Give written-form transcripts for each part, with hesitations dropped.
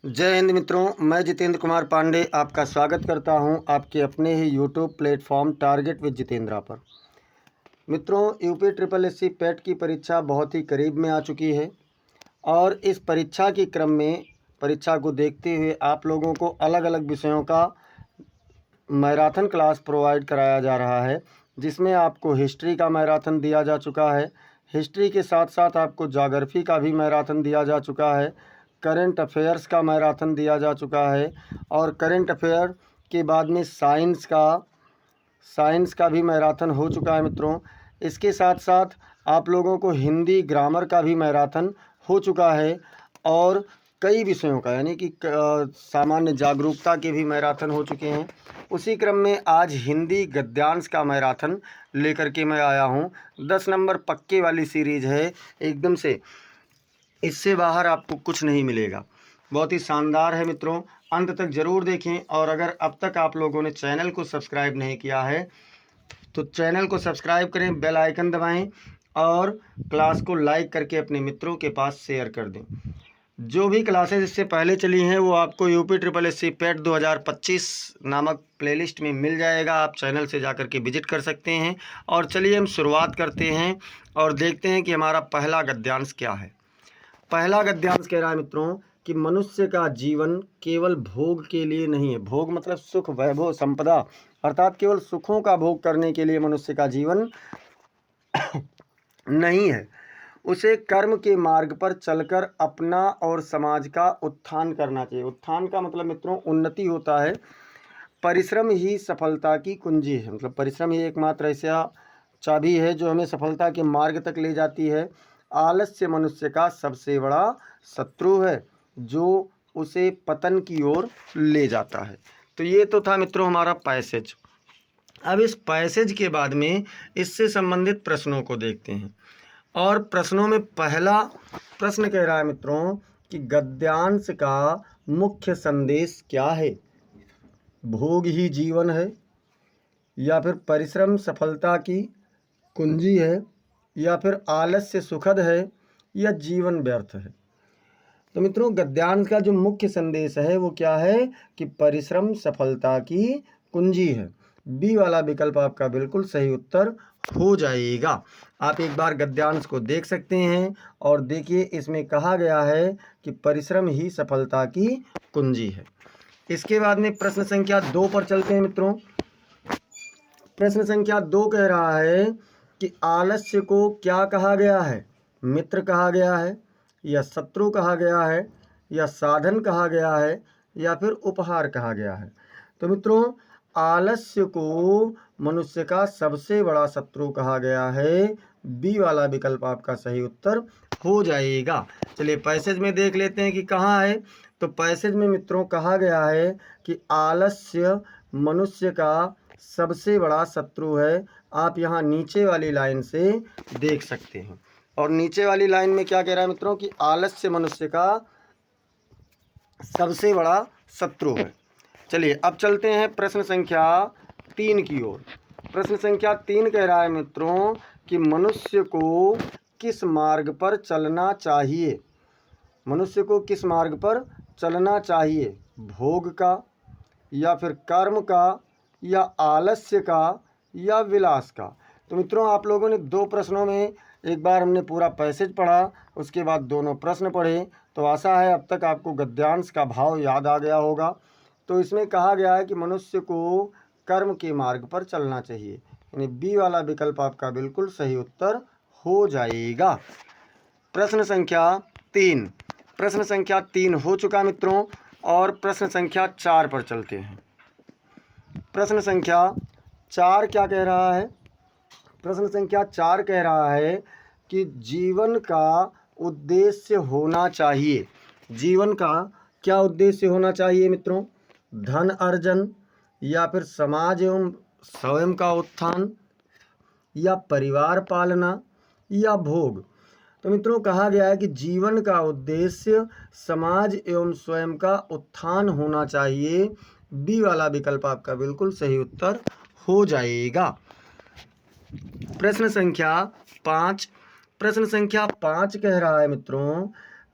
जय हिंद मित्रों, मैं जितेंद्र कुमार पांडे आपका स्वागत करता हूं आपके अपने ही YouTube platform target with Jitendra पर। मित्रों, यूपी ट्रिपल एससी पेट की परीक्षा बहुत ही करीब में आ चुकी है और इस परीक्षा के क्रम में परीक्षा को देखते हुए आप लोगों को अलग अलग विषयों का मैराथन क्लास प्रोवाइड कराया जा रहा है, जिसमें आपको हिस्ट्री का मैराथन दिया जा चुका है। हिस्ट्री के साथ साथ आपको ज्योग्राफी का भी मैराथन दिया जा चुका है। करंट अफेयर्स का मैराथन दिया जा चुका है और करंट अफेयर के बाद में साइंस का भी मैराथन हो चुका है मित्रों। इसके साथ साथ आप लोगों को हिंदी ग्रामर का भी मैराथन हो चुका है और कई विषयों का यानी कि सामान्य जागरूकता के भी मैराथन हो चुके हैं। उसी क्रम में आज हिंदी गद्यांश का मैराथन लेकर के मैं आया हूं। 10 नंबर पक्के वाली सीरीज़ है, एकदम से इससे बाहर आपको कुछ नहीं मिलेगा। बहुत ही शानदार है मित्रों, अंत तक ज़रूर देखें। और अगर अब तक आप लोगों ने चैनल को सब्सक्राइब नहीं किया है तो चैनल को सब्सक्राइब करें, बेल आइकन दबाएं और क्लास को लाइक करके अपने मित्रों के पास शेयर कर दें। जो भी क्लासेस इससे पहले चली हैं वो आपको यूपी ट्रिपल एससी पेट 2025 नामक प्लेलिस्ट में मिल जाएगा। आप चैनल से जाकर के विजिट कर सकते हैं। और चलिए हम शुरुआत करते हैं और देखते हैं कि हमारा पहला गद्यांश क्या है। पहला गद्यांश कह रहा है मित्रों कि मनुष्य का जीवन केवल भोग के लिए नहीं है। भोग मतलब सुख, वैभव, संपदा, अर्थात केवल सुखों का भोग करने के लिए मनुष्य का जीवन नहीं है। उसे कर्म के मार्ग पर चलकर अपना और समाज का उत्थान करना चाहिए। उत्थान का मतलब मित्रों उन्नति होता है। परिश्रम ही सफलता की कुंजी है, मतलब परिश्रम ही एकमात्र ऐसा चाबी है जो हमें सफलता के मार्ग तक ले जाती है। आलस्य मनुष्य का सबसे बड़ा शत्रु है जो उसे पतन की ओर ले जाता है। तो ये तो था मित्रों हमारा पैसेज। अब इस पैसेज के बाद में इससे संबंधित प्रश्नों को देखते हैं। और प्रश्नों में पहला प्रश्न कह रहा है मित्रों कि गद्यांश का मुख्य संदेश क्या है। भोग ही जीवन है, या फिर परिश्रम सफलता की कुंजी है, या फिर आलस्य सुखद है, या जीवन व्यर्थ है। तो मित्रों गद्यांश का जो मुख्य संदेश है वो क्या है कि परिश्रम सफलता की कुंजी है। बी वाला विकल्प आपका बिल्कुल सही उत्तर हो जाएगा। आप एक बार गद्यांश को देख सकते हैं और देखिए इसमें कहा गया है कि परिश्रम ही सफलता की कुंजी है। इसके बाद में प्रश्न संख्या 2 पर चलते हैं मित्रों। प्रश्न संख्या 2 कह रहा है कि आलस्य को क्या कहा गया है। मित्र कहा गया है, या शत्रु कहा गया है, या साधन कहा गया है, या फिर उपहार कहा गया है। तो मित्रों आलस्य को मनुष्य का सबसे बड़ा शत्रु कहा गया है। बी वाला विकल्प आपका सही उत्तर हो जाएगा। चलिए पैसेज में देख लेते हैं कि कहाँ है। तो पैसेज में मित्रों कहा गया है कि आलस्य मनुष्य का सबसे बड़ा शत्रु है। आप यहाँ नीचे वाली लाइन से देख सकते हैं। और नीचे वाली लाइन में क्या कह रहा है मित्रों कि आलस्य मनुष्य का सबसे बड़ा शत्रु है। चलिए अब चलते हैं प्रश्न संख्या 3 की ओर। प्रश्न संख्या 3 कह रहा है मित्रों कि मनुष्य को किस मार्ग पर चलना चाहिए। मनुष्य को किस मार्ग पर चलना चाहिए, भोग का, या फिर कर्म का, या आलस्य का, या विलास का। तो मित्रों आप लोगों ने 2 प्रश्नों में एक बार हमने पूरा पैसेज पढ़ा, उसके बाद दोनों प्रश्न पढ़े। तो आशा है अब तक आपको गद्यांश का भाव याद आ गया होगा। तो इसमें कहा गया है कि मनुष्य को कर्म के मार्ग पर चलना चाहिए, यानी बी वाला विकल्प आपका बिल्कुल सही उत्तर हो जाएगा। प्रश्न संख्या 3 प्रश्न संख्या 3 हो चुका मित्रों। और प्रश्न संख्या 4 पर चलते हैं। प्रश्न संख्या 4 क्या कह रहा है। प्रश्न संख्या 4 कह रहा है कि जीवन का उद्देश्य होना चाहिए। जीवन का क्या उद्देश्य होना चाहिए मित्रों। धन अर्जन, या फिर समाज एवं स्वयं का उत्थान, या परिवार पालना, या भोग। तो मित्रों कहा गया है कि जीवन का उद्देश्य समाज एवं स्वयं का उत्थान होना चाहिए। बी वाला विकल्प आपका बिल्कुल सही उत्तर हो जाएगा। प्रश्न संख्या 5 प्रश्न संख्या 5 कह रहा है मित्रों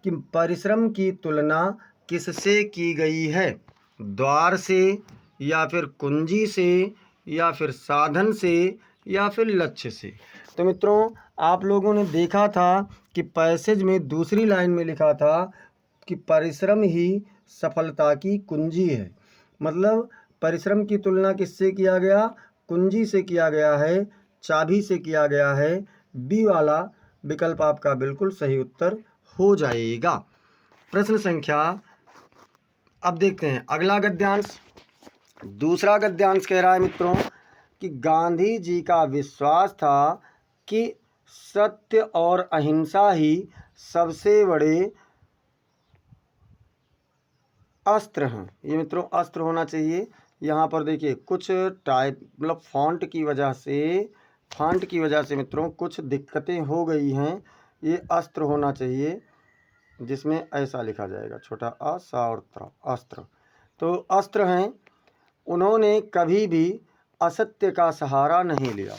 कि परिश्रम की तुलना किससे की गई है? द्वार से, या फिर कुंजी से, या फिर साधन से, या फिर लक्ष्य से। तो मित्रों, आप लोगों ने देखा था कि पैसेज में दूसरी लाइन में लिखा था कि परिश्रम ही सफलता की कुंजी है। मतलब परिश्रम की तुलना किससे किया गया? कुंजी से किया गया है, चाबी से किया गया है। बी वाला विकल्प आपका बिल्कुल सही उत्तर हो जाएगा। प्रश्न संख्या, अब देखते हैं अगला गद्यांश। दूसरा गद्यांश कह रहा है मित्रों कि गांधी जी का विश्वास था कि सत्य और अहिंसा ही सबसे बड़े अस्त्र हैं। ये मित्रों अस्त्र होना चाहिए। यहाँ पर देखिए कुछ टाइप मतलब फॉन्ट की वजह से मित्रों कुछ दिक्कतें हो गई हैं। ये अस्त्र होना चाहिए, जिसमें ऐसा लिखा जाएगा, छोटा अ सा और त्र, अस्त्र। तो अस्त्र हैं। उन्होंने कभी भी असत्य का सहारा नहीं लिया।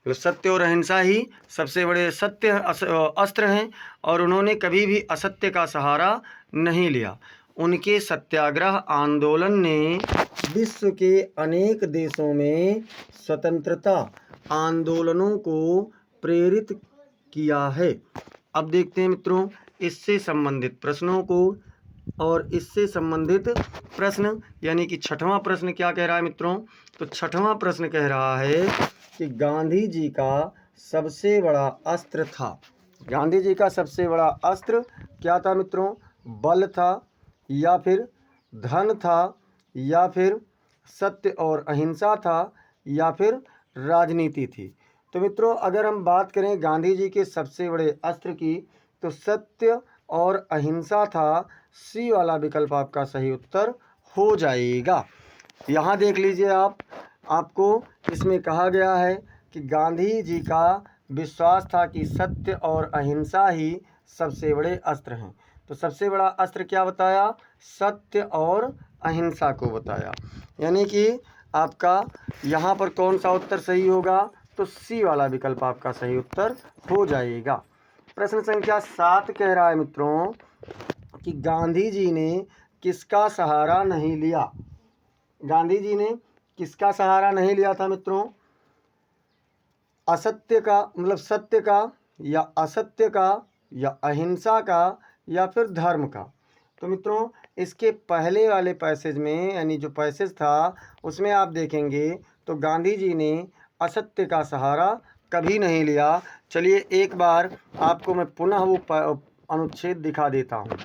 तो सत्य और अहिंसा ही सबसे बड़े अस्त्र हैं, और उन्होंने कभी भी असत्य का सहारा नहीं लिया। उनके सत्याग्रह आंदोलन ने विश्व के अनेक देशों में स्वतंत्रता आंदोलनों को प्रेरित किया है। अब देखते हैं मित्रों इससे संबंधित प्रश्नों को, और इससे संबंधित प्रश्न यानी कि छठवां प्रश्न क्या कह रहा है मित्रों? तो छठवां प्रश्न कह रहा है कि गांधी जी का सबसे बड़ा अस्त्र था। गांधी जी का सबसे बड़ा अस्त्र क्या था मित्रों? बल था, या फिर धन था, या फिर सत्य और अहिंसा था, या फिर राजनीति थी। तो मित्रों अगर हम बात करें गांधी जी के सबसे बड़े अस्त्र की, तो सत्य और अहिंसा था। सी वाला विकल्प आपका सही उत्तर हो जाएगा। यहाँ देख लीजिए आपको इसमें कहा गया है कि गांधी जी का विश्वास था कि सत्य और अहिंसा ही सबसे बड़े अस्त्र हैं। तो सबसे बड़ा अस्त्र क्या बताया? सत्य और अहिंसा को बताया। यानी कि आपका यहाँ पर कौन सा उत्तर सही होगा? तो सी वाला विकल्प आपका सही उत्तर हो जाएगा। प्रश्न संख्या 7 कह रहा है मित्रों कि गांधी जी ने किसका सहारा नहीं लिया? गांधी जी ने किसका सहारा नहीं लिया था मित्रों? असत्य का मतलब सत्य का, या असत्य का, या अहिंसा का, या फिर धर्म का। तो मित्रों इसके पहले वाले पैसेज में यानी जो पैसेज था उसमें आप देखेंगे तो गांधी जी ने असत्य का सहारा कभी नहीं लिया। चलिए एक बार आपको मैं पुनः वो अनुच्छेद दिखा देता हूँ।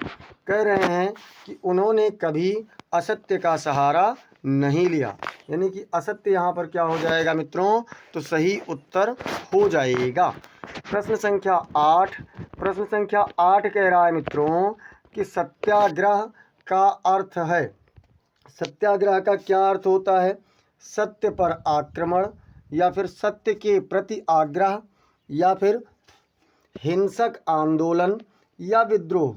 कह रहे हैं कि उन्होंने कभी असत्य का सहारा नहीं लिया, यानी कि असत्य यहाँ पर क्या हो जाएगा मित्रों? तो सही उत्तर हो जाएगा। प्रश्न संख्या 8 कह रहा है मित्रों कि सत्याग्रह का अर्थ है। सत्याग्रह का क्या अर्थ होता है? सत्य पर आक्रमण, या फिर सत्य के प्रति आग्रह, या फिर हिंसक आंदोलन, या विद्रोह।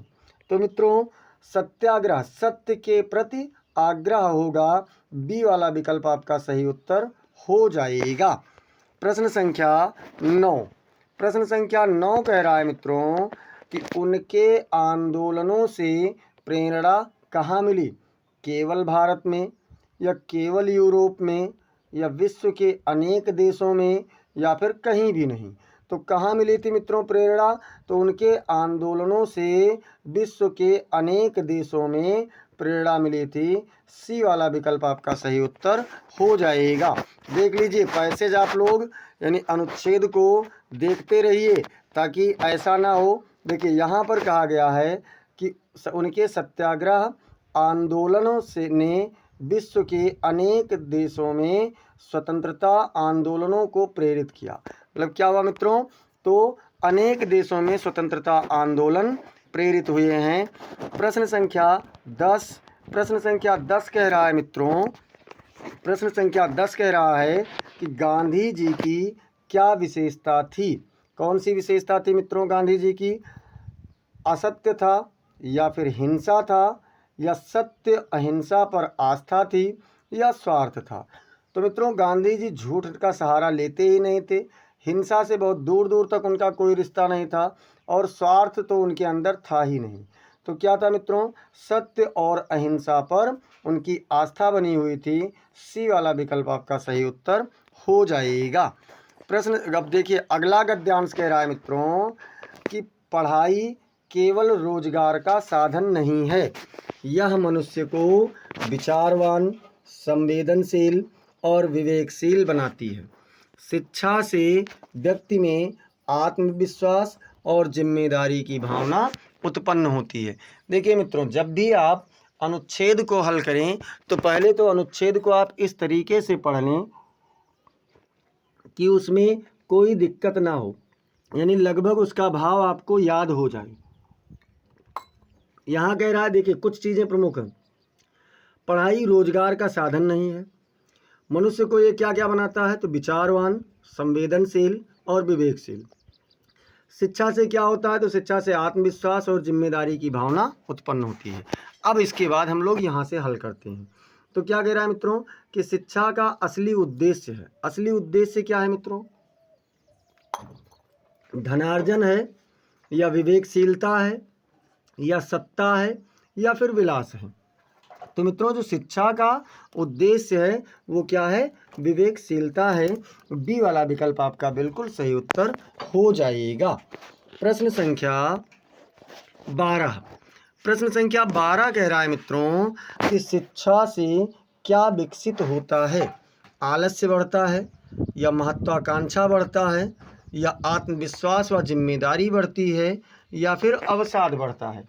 तो मित्रों सत्याग्रह सत्य के प्रति आग्रह होगा। बी वाला विकल्प आपका सही उत्तर हो जाएगा। प्रश्न संख्या 9 कह रहा है मित्रों कि उनके आंदोलनों से प्रेरणा कहाँ मिली? केवल भारत में, या केवल यूरोप में, या विश्व के अनेक देशों में, या फिर कहीं भी नहीं। तो कहाँ मिली थी मित्रों प्रेरणा? तो उनके आंदोलनों से विश्व के अनेक देशों में प्रेरणा मिली थी। सी वाला विकल्प आपका सही उत्तर हो जाएगा। देख लीजिए पैसेज आप लोग यानी अनुच्छेद को देखते रहिए ताकि ऐसा ना हो। देखिए यहाँ पर कहा गया है कि उनके सत्याग्रह आंदोलनों से ने विश्व के अनेक देशों में स्वतंत्रता आंदोलनों को प्रेरित किया। मतलब क्या हुआ मित्रों? तो अनेक देशों में स्वतंत्रता आंदोलन प्रेरित हुए हैं। प्रश्न संख्या 10 कह रहा है मित्रों, प्रश्न संख्या 10 कह रहा है कि गांधी जी की क्या विशेषता थी? कौन सी विशेषता थी मित्रों गांधी जी की? असत्य था, या फिर हिंसा था, या सत्य अहिंसा पर आस्था थी, या स्वार्थ था। तो मित्रों गांधी जी झूठ का सहारा लेते ही नहीं थे, हिंसा से बहुत दूर दूर तक उनका कोई रिश्ता नहीं था, और स्वार्थ तो उनके अंदर था ही नहीं। तो क्या था मित्रों, सत्य और अहिंसा पर उनकी आस्था बनी हुई थी। सी वाला विकल्प आपका सही उत्तर हो जाएगा। प्रश्न अब देखिए, अगला गद्यांश कह रहा है मित्रों कि पढ़ाई केवल रोजगार का साधन नहीं है, यह मनुष्य को विचारवान, संवेदनशील और विवेकशील बनाती है। शिक्षा से व्यक्ति में आत्मविश्वास और जिम्मेदारी की भावना उत्पन्न होती है। देखिए मित्रों, जब भी आप अनुच्छेद को हल करें तो पहले तो अनुच्छेद को आप इस तरीके से पढ़ लें कि उसमें कोई दिक्कत ना हो, यानी लगभग उसका भाव आपको याद हो जाए। यहाँ कह रहा है, देखिए कुछ चीज़ें प्रमुख हैं। पढ़ाई रोजगार का साधन नहीं है, मनुष्य को ये क्या क्या बनाता है, तो विचारवान, संवेदनशील और विवेकशील। शिक्षा से क्या होता है, तो शिक्षा से आत्मविश्वास और जिम्मेदारी की भावना उत्पन्न होती है। अब इसके बाद हम लोग यहाँ से हल करते हैं। तो क्या कह रहा है मित्रों कि शिक्षा का असली उद्देश्य है, असली उद्देश्य क्या है मित्रों, धनार्जन है या विवेकशीलता है या सत्ता है या फिर विलास है। तो मित्रों, जो शिक्षा का उद्देश्य है वो क्या है, विवेकशीलता है। बी वाला विकल्प आपका बिल्कुल सही उत्तर हो जाएगा। प्रश्न संख्या 12, प्रश्न संख्या 12 कह रहा है मित्रों कि शिक्षा से क्या विकसित होता है, आलस्य बढ़ता है या महत्वाकांक्षा बढ़ता है या आत्मविश्वास व जिम्मेदारी बढ़ती है या फिर अवसाद बढ़ता है।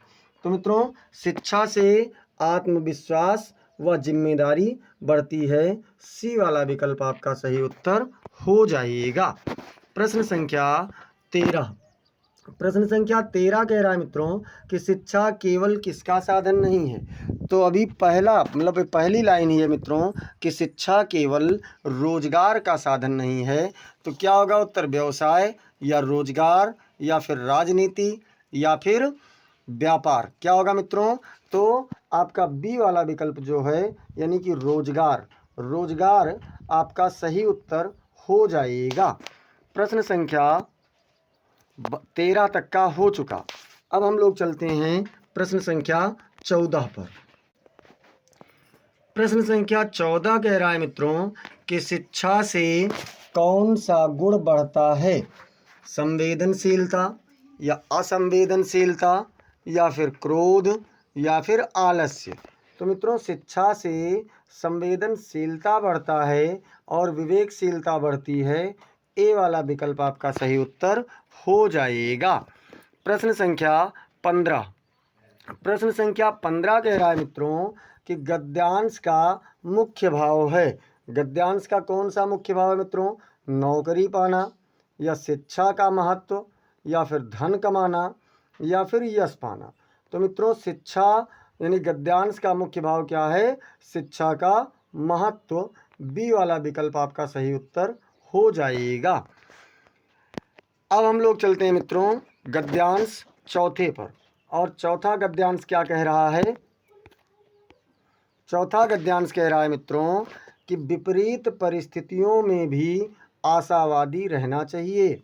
तो मित्रों, शिक्षा से आत्मविश्वास व जिम्मेदारी बढ़ती है। सी वाला विकल्प आपका सही उत्तर हो जाएगा। प्रश्न संख्या 13, प्रश्न संख्या 13 कह रहा है मित्रों कि शिक्षा केवल किसका साधन नहीं है। तो अभी पहला मतलब पहली लाइन ही है मित्रों कि शिक्षा केवल रोजगार का साधन नहीं है। तो क्या होगा उत्तर, व्यवसाय या रोजगार या फिर राजनीति या फिर व्यापार। क्या होगा मित्रों, तो आपका बी वाला विकल्प जो है यानी कि रोजगार, रोजगार आपका सही उत्तर हो जाएगा। प्रश्न संख्या 13 तक का हो चुका। अब हम लोग चलते हैं प्रश्न संख्या 14 पर। प्रश्न संख्या 14 कह रहा है मित्रों कि शिक्षा से कौन सा गुण बढ़ता है, संवेदनशीलता या असंवेदनशीलता या फिर क्रोध या फिर आलस्य। तो मित्रों, शिक्षा से संवेदनशीलता बढ़ता है और विवेकशीलता बढ़ती है। ए वाला विकल्प आपका सही उत्तर हो जाएगा। प्रश्न संख्या 15, प्रश्न संख्या 15 कह रहा है मित्रों कि गद्यांश का मुख्य भाव है। गद्यांश का कौन सा मुख्य भाव है मित्रों, नौकरी पाना या शिक्षा का महत्व या फिर धन कमाना या फिर यश पाना। तो मित्रों, शिक्षा यानी गद्यांश का मुख्य भाव क्या है, शिक्षा का महत्व। बी वाला विकल्प आपका सही उत्तर हो जाएगा। अब हम लोग चलते हैं मित्रों गद्यांश चौथे पर, और चौथा गद्यांश क्या कह रहा है, चौथा गद्यांश कह रहा है मित्रों कि विपरीत परिस्थितियों में भी आशावादी रहना चाहिए।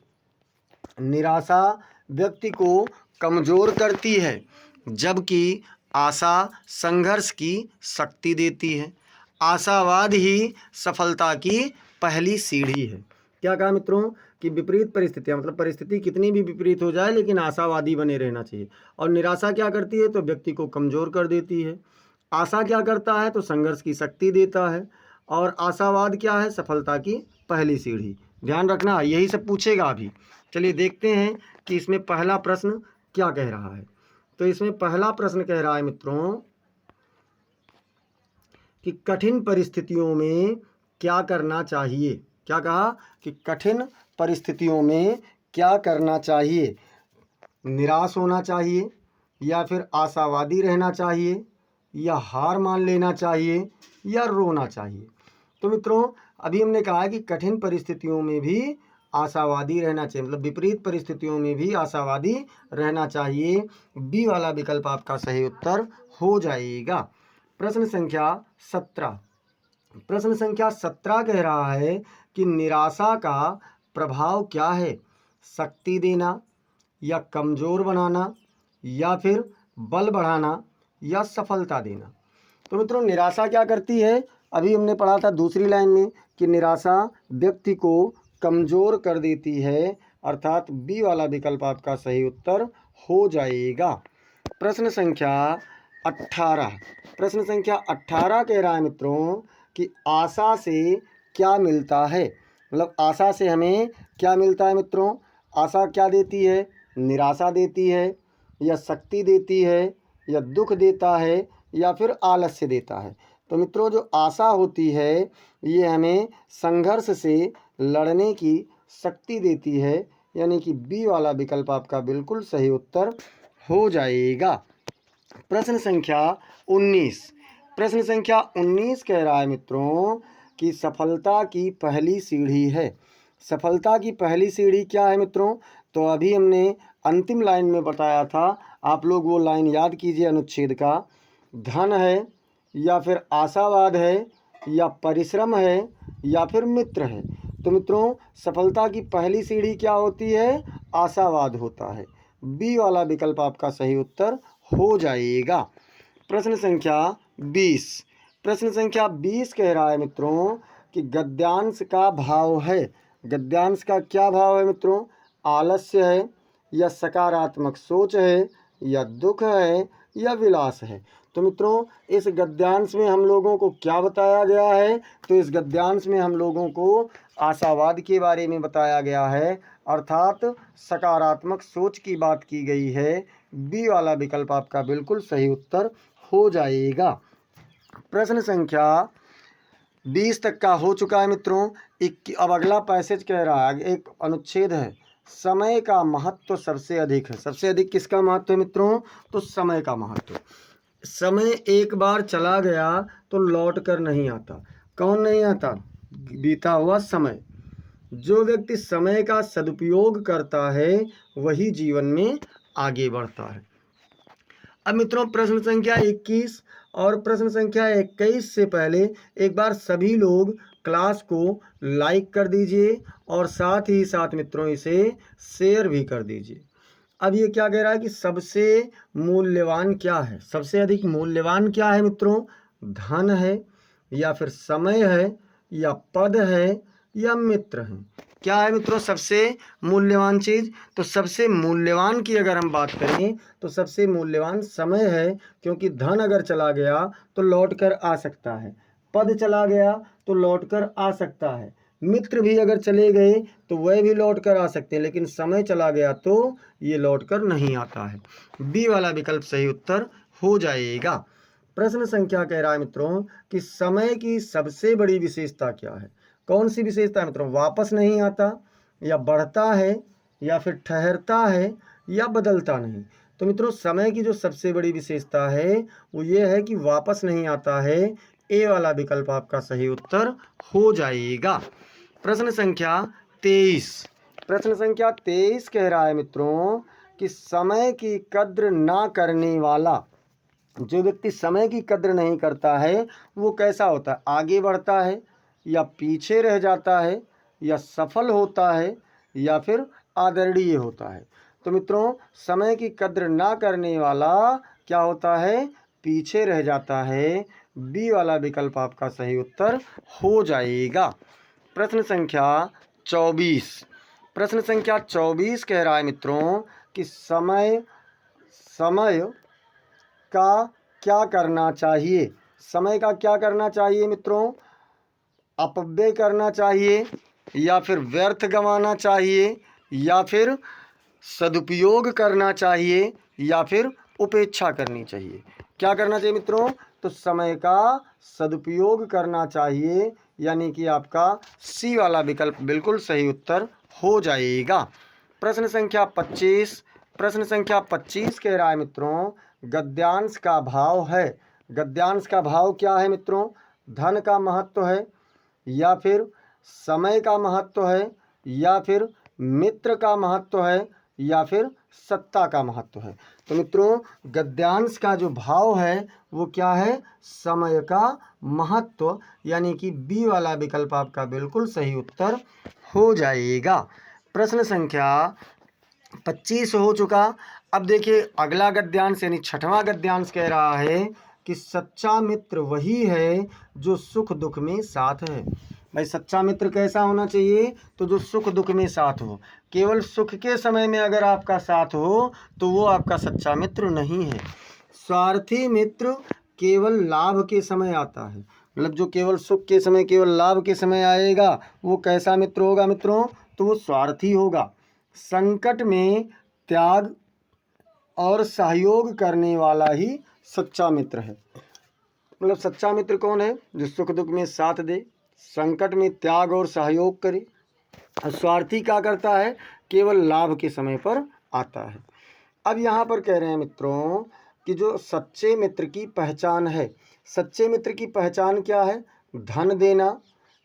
निराशा व्यक्ति को कमजोर करती है जबकि आशा संघर्ष की शक्ति देती है। आशावाद ही सफलता की पहली सीढ़ी है। क्या कहा मित्रों कि विपरीत परिस्थितियां, मतलब परिस्थिति कितनी भी विपरीत हो जाए लेकिन आशावादी बने रहना चाहिए। और निराशा क्या करती है, तो व्यक्ति को कमजोर कर देती है। आशा क्या करता है, तो संघर्ष की शक्ति देता है। और आशावाद क्या है, सफलता की पहली सीढ़ी। ध्यान रखना, यही सब पूछेगा अभी। चलिए देखते हैं कि इसमें पहला प्रश्न क्या कह रहा है। तो इसमें पहला प्रश्न कह रहा है मित्रों कि कठिन परिस्थितियों में क्या करना चाहिए। क्या कहा कि कठिन परिस्थितियों में क्या करना चाहिए, निराश होना चाहिए या फिर आशावादी रहना चाहिए या हार मान लेना चाहिए या रोना चाहिए। तो मित्रों, अभी हमने कहा कि कठिन परिस्थितियों में भी आशावादी रहना चाहिए, मतलब विपरीत परिस्थितियों में भी आशावादी रहना चाहिए। बी वाला विकल्प आपका सही उत्तर हो जाएगा। प्रश्न संख्या 17, प्रश्न संख्या 17 कह रहा है कि निराशा का प्रभाव क्या है, शक्ति देना या कमजोर बनाना या फिर बल बढ़ाना या सफलता देना। तो मित्रों निराशा क्या करती है, अभी हमने पढ़ा था दूसरी लाइन में कि निराशा व्यक्ति को कमज़ोर कर देती है, अर्थात बी वाला विकल्प आपका सही उत्तर हो जाएगा। प्रश्न संख्या 18। प्रश्न संख्या 18 कह रहा है मित्रों कि आशा से क्या मिलता है, मतलब आशा से हमें क्या मिलता है मित्रों। आशा क्या देती है, निराशा देती है या शक्ति देती है या दुख देता है या फिर आलस्य देता है। तो मित्रों जो आशा होती है ये हमें संघर्ष से लड़ने की शक्ति देती है, यानी कि बी वाला विकल्प आपका बिल्कुल सही उत्तर हो जाएगा। प्रश्न संख्या 19। प्रश्न संख्या 19 कह रहा है मित्रों कि सफलता की पहली सीढ़ी है। सफलता की पहली सीढ़ी क्या है मित्रों, तो अभी हमने अंतिम लाइन में बताया था, आप लोग वो लाइन याद कीजिए अनुच्छेद का। धन है या फिर आशावाद है या परिश्रम है या फिर मित्र है। तो मित्रों सफलता की पहली सीढ़ी क्या होती है, आशावाद होता है। बी वाला विकल्प आपका सही उत्तर हो जाएगा। प्रश्न संख्या 20। प्रश्न संख्या 20 कह रहा है मित्रों कि गद्यांश का भाव है। गद्यांश का क्या भाव है मित्रों, आलस्य है या सकारात्मक सोच है या दुख है या विलास है। तो मित्रों इस गद्यांश में हम लोगों को क्या बताया गया है, तो इस गद्यांश में हम लोगों को आशावाद के बारे में बताया गया है, अर्थात सकारात्मक सोच की बात की गई है। बी वाला विकल्प आपका बिल्कुल सही उत्तर हो जाएगा। प्रश्न संख्या 20 तक का हो चुका है मित्रों। अब अगला पैसेज कह रहा है, एक अनुच्छेद है, समय का महत्व सबसे अधिक है। सबसे अधिक किसका महत्व है मित्रों, तो समय का महत्व। समय एक बार चला गया तो लौट कर नहीं आता। कौन नहीं आता, बीता हुआ समय। जो व्यक्ति समय का सदुपयोग करता है वही जीवन में आगे बढ़ता है। अब मित्रों प्रश्न संख्या 21 और प्रश्न संख्या 21 से पहले एक बार सभी लोग क्लास को लाइक कर दीजिए और साथ ही साथ मित्रों इसे शेयर भी कर दीजिए। अब ये क्या कह रहा है कि सबसे मूल्यवान क्या है, सबसे अधिक मूल्यवान क्या है मित्रों, धन है या फिर समय है या पद है या मित्र हैं। क्या है मित्रों सबसे मूल्यवान चीज़, तो सबसे मूल्यवान की अगर हम बात करें तो सबसे मूल्यवान समय है, क्योंकि धन अगर चला गया तो लौट कर आ सकता है, पद चला गया तो लौट कर आ सकता है, मित्र भी अगर चले गए तो वह भी लौट कर आ सकते हैं, लेकिन समय चला गया तो ये लौट कर नहीं आता है। बी वाला विकल्प सही उत्तर हो जाएगा। प्रश्न संख्या कह रहा है मित्रों कि समय की सबसे बड़ी विशेषता क्या है। कौन सी विशेषता है मित्रों, वापस नहीं आता या बढ़ता है या फिर ठहरता है या बदलता नहीं। तो मित्रों समय की जो सबसे बड़ी विशेषता है वो ये है कि वापस नहीं आता है। ए वाला विकल्प आपका सही उत्तर हो जाएगा। प्रश्न संख्या 23। प्रश्न संख्या 23 कह रहा है मित्रों कि समय की कद्र ना करने वाला, जो व्यक्ति समय की कद्र नहीं करता है वो कैसा होता है, आगे बढ़ता है या पीछे रह जाता है या सफल होता है या फिर आदरणीय होता है। तो मित्रों समय की कद्र ना करने वाला क्या होता है, पीछे रह जाता है। बी वाला विकल्प आपका सही उत्तर हो जाएगा। प्रश्न संख्या 24। प्रश्न संख्या 24 कह रहा है मित्रों कि समय का क्या करना चाहिए। समय का क्या करना चाहिए मित्रों, अपव्यय करना चाहिए या फिर व्यर्थ गंवाना चाहिए या फिर सदुपयोग करना चाहिए या फिर उपेक्षा करनी चाहिए। क्या करना चाहिए मित्रों, तो समय का सदुपयोग करना चाहिए, यानी कि आपका सी वाला विकल्प बिल्कुल सही उत्तर हो जाएगा। प्रश्न संख्या 25। प्रश्न संख्या 25 कह रहा है मित्रों गद्यांश का भाव है। गद्यांश का भाव क्या है मित्रों, धन का महत्व है या फिर समय का महत्व है या फिर मित्र का महत्व है या फिर सत्ता का महत्व है। तो मित्रों गद्यांश का जो भाव है वो क्या है, समय का महत्व, यानी कि बी वाला विकल्प आपका बिल्कुल सही उत्तर हो जाएगा। प्रश्न संख्या 25 हो चुका। अब देखिए अगला गद्यांश यानी छठवां गद्यांश कह रहा है कि सच्चा मित्र वही है जो सुख दुख में साथ है। भाई सच्चा मित्र कैसा होना चाहिए? तो जो सुख दुख में साथ हो। केवल सुख के समय में अगर आपका साथ हो तो वो आपका सच्चा मित्र नहीं है। स्वार्थी मित्र केवल लाभ के समय आता है, मतलब जो केवल सुख के समय, केवल लाभ के समय आएगा, वो कैसा मित्र होगा मित्रों? तो वो स्वार्थी होगा। संकट में त्याग और सहयोग करने वाला ही सच्चा मित्र है। मतलब सच्चा मित्र कौन है? जो सुख दुख में साथ दे, संकट में त्याग और सहयोग करे। और स्वार्थी क्या करता है? केवल लाभ के समय पर आता है। अब यहाँ पर कह रहे हैं मित्रों कि जो सच्चे मित्र की पहचान है, सच्चे मित्र की पहचान क्या है? धन देना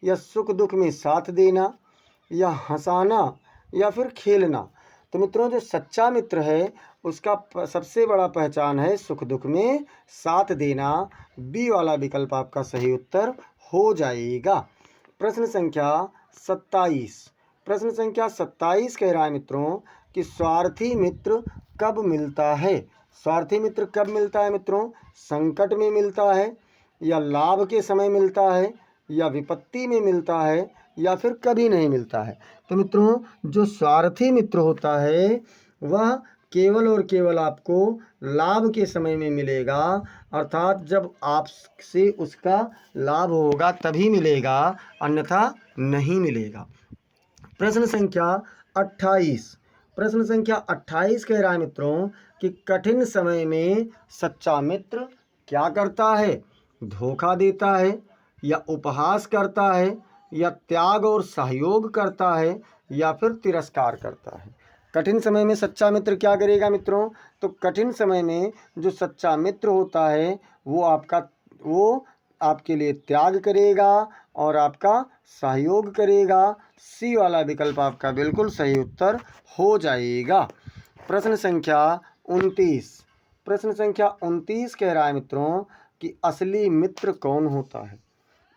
या सुख दुख में साथ देना या हंसाना या फिर खेलना। तो मित्रों जो सच्चा मित्र है उसका सबसे बड़ा पहचान है सुख दुख में साथ देना। बी वाला विकल्प आपका सही उत्तर हो जाएगा। प्रश्न संख्या 27। प्रश्न संख्या 27 कह रहा है मित्रों कि स्वार्थी मित्र कब मिलता है? स्वार्थी मित्र कब मिलता है मित्रों? संकट में मिलता है या लाभ के समय मिलता है या विपत्ति में मिलता है या फिर कभी नहीं मिलता है। तो मित्रों जो स्वार्थी मित्र होता है वह केवल और केवल आपको लाभ के समय में मिलेगा, अर्थात जब आपसे उसका लाभ होगा तभी मिलेगा, अन्यथा नहीं मिलेगा। प्रश्न संख्या 28। प्रश्न संख्या 28 कह रहा है मित्रों कि कठिन समय में सच्चा मित्र क्या करता है? धोखा देता है या उपहास करता है या त्याग और सहयोग करता है या फिर तिरस्कार करता है। कठिन समय में सच्चा मित्र क्या करेगा मित्रों? तो कठिन समय में जो सच्चा मित्र होता है वो आपके लिए त्याग करेगा और आपका सहयोग करेगा। सी वाला विकल्प आपका बिल्कुल सही उत्तर हो जाएगा। प्रश्न संख्या 29। प्रश्न संख्या 29 कह रहा है मित्रों कि असली मित्र कौन होता है?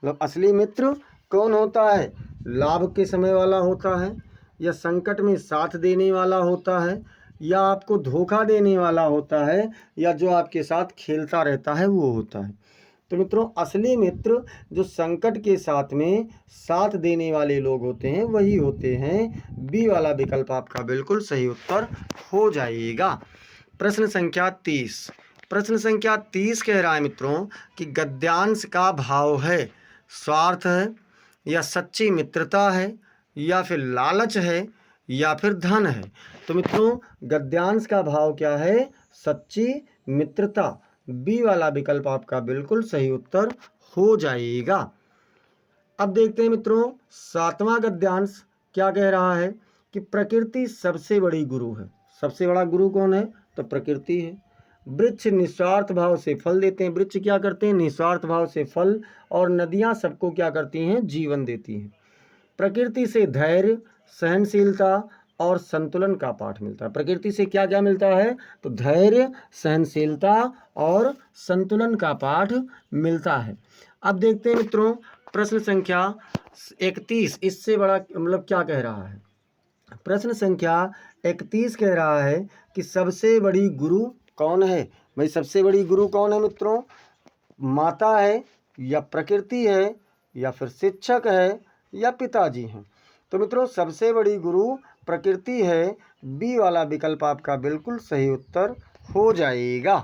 मतलब असली मित्र कौन होता है? लाभ के समय वाला होता है या संकट में साथ देने वाला होता है या आपको धोखा देने वाला होता है या जो आपके साथ खेलता रहता है वो होता है। तो मित्रों असली मित्र जो संकट के साथ में साथ देने वाले लोग होते हैं वही होते हैं। बी वाला विकल्प आपका बिल्कुल सही उत्तर हो जाएगा। प्रश्न संख्या 30। प्रश्न संख्या 30 कह रहा है मित्रों कि गद्यांश का भाव है स्वार्थ है या सच्ची मित्रता है या फिर लालच है या फिर धन है। तो मित्रों गद्यांश का भाव क्या है? सच्ची मित्रता। बी वाला विकल्प आपका बिल्कुल सही उत्तर हो जाएगा। अब देखते हैं मित्रों 7वां गद्यांश क्या कह रहा है कि प्रकृति सबसे बड़ी गुरु है। सबसे बड़ा गुरु कौन है? तो प्रकृति है। वृक्ष निस्वार्थ भाव से फल देते हैं। वृक्ष क्या करते हैं? निस्वार्थ भाव से फल। और नदियां सबको क्या करती हैं? जीवन देती हैं। प्रकृति से धैर्य, सहनशीलता और संतुलन का पाठ मिलता है। प्रकृति से क्या क्या मिलता है? तो धैर्य, सहनशीलता और संतुलन का पाठ मिलता है। अब देखते हैं मित्रों प्रश्न संख्या 31 इससे बड़ा मतलब क्या कह रहा है? प्रश्न संख्या 31 कह रहा है कि सबसे बड़ी गुरु कौन है? भाई सबसे बड़ी गुरु कौन है मित्रों? माता है या प्रकृति है या फिर शिक्षक है या पिताजी हैं। तो मित्रों सबसे बड़ी गुरु प्रकृति है। बी वाला विकल्प आपका बिल्कुल सही उत्तर हो जाएगा।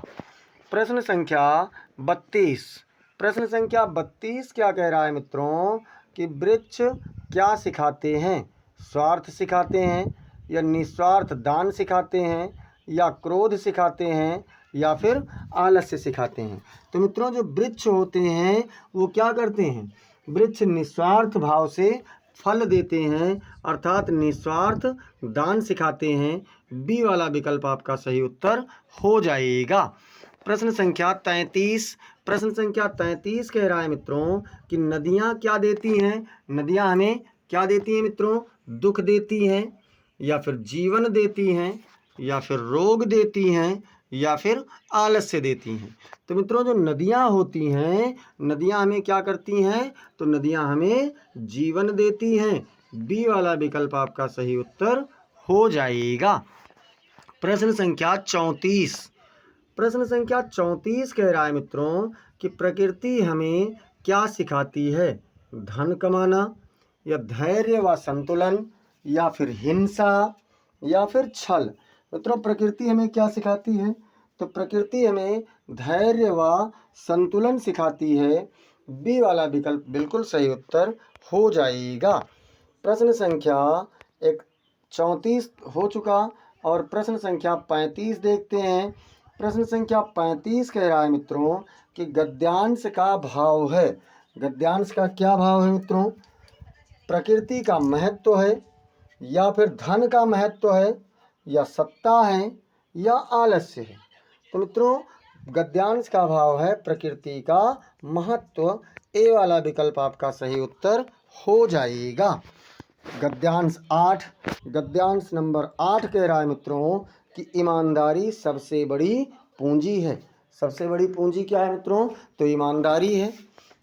प्रश्न संख्या 32। प्रश्न संख्या 32 क्या कह रहा है मित्रों कि वृक्ष क्या सिखाते हैं? स्वार्थ सिखाते हैं या निस्वार्थ दान सिखाते हैं या क्रोध सिखाते हैं या फिर आलस्य सिखाते हैं। तो मित्रों जो वृक्ष होते हैं वो क्या करते हैं? वृक्ष निस्वार्थ भाव से फल देते हैं, अर्थात निस्वार्थ दान सिखाते हैं। बी वाला विकल्प आपका सही उत्तर हो जाएगा। प्रश्न संख्या 33। प्रश्न संख्या 33 कह रहा है मित्रों कि नदियाँ क्या देती हैं? नदियाँ हमें क्या देती हैं मित्रों? दुख देती हैं या फिर जीवन देती हैं या फिर रोग देती हैं या फिर आलस्य देती हैं। तो मित्रों जो नदियाँ होती हैं नदियाँ हमें क्या करती हैं? तो नदियाँ हमें जीवन देती हैं। बी वाला विकल्प आपका सही उत्तर हो जाएगा। प्रश्न संख्या 34। प्रश्न संख्या 34 कह रहा है मित्रों कि प्रकृति हमें क्या सिखाती है? धन कमाना, या धैर्य व संतुलन, या फिर हिंसा, या फिर छल। मित्रों प्रकृति हमें क्या सिखाती है? तो प्रकृति हमें धैर्य व संतुलन सिखाती है। बी वाला विकल्प बिल्कुल सही उत्तर हो जाएगा। प्रश्न संख्या 34 हो चुका और प्रश्न संख्या 35 देखते हैं। प्रश्न संख्या 35 कह रहा है मित्रों कि गद्यांश का भाव है। गद्यांश का क्या भाव है मित्रों? प्रकृति का महत्व है, या फिर धन का महत्व है, या सत्ता है, या आलस्य है। तो मित्रों गद्यांश का भाव है प्रकृति का महत्व। ए वाला विकल्प आपका सही उत्तर हो जाएगा। गद्यांश 8, गद्यांश नंबर 8 कह रहा है मित्रों कि ईमानदारी सबसे बड़ी पूंजी है। सबसे बड़ी पूंजी क्या है मित्रों? तो ईमानदारी है।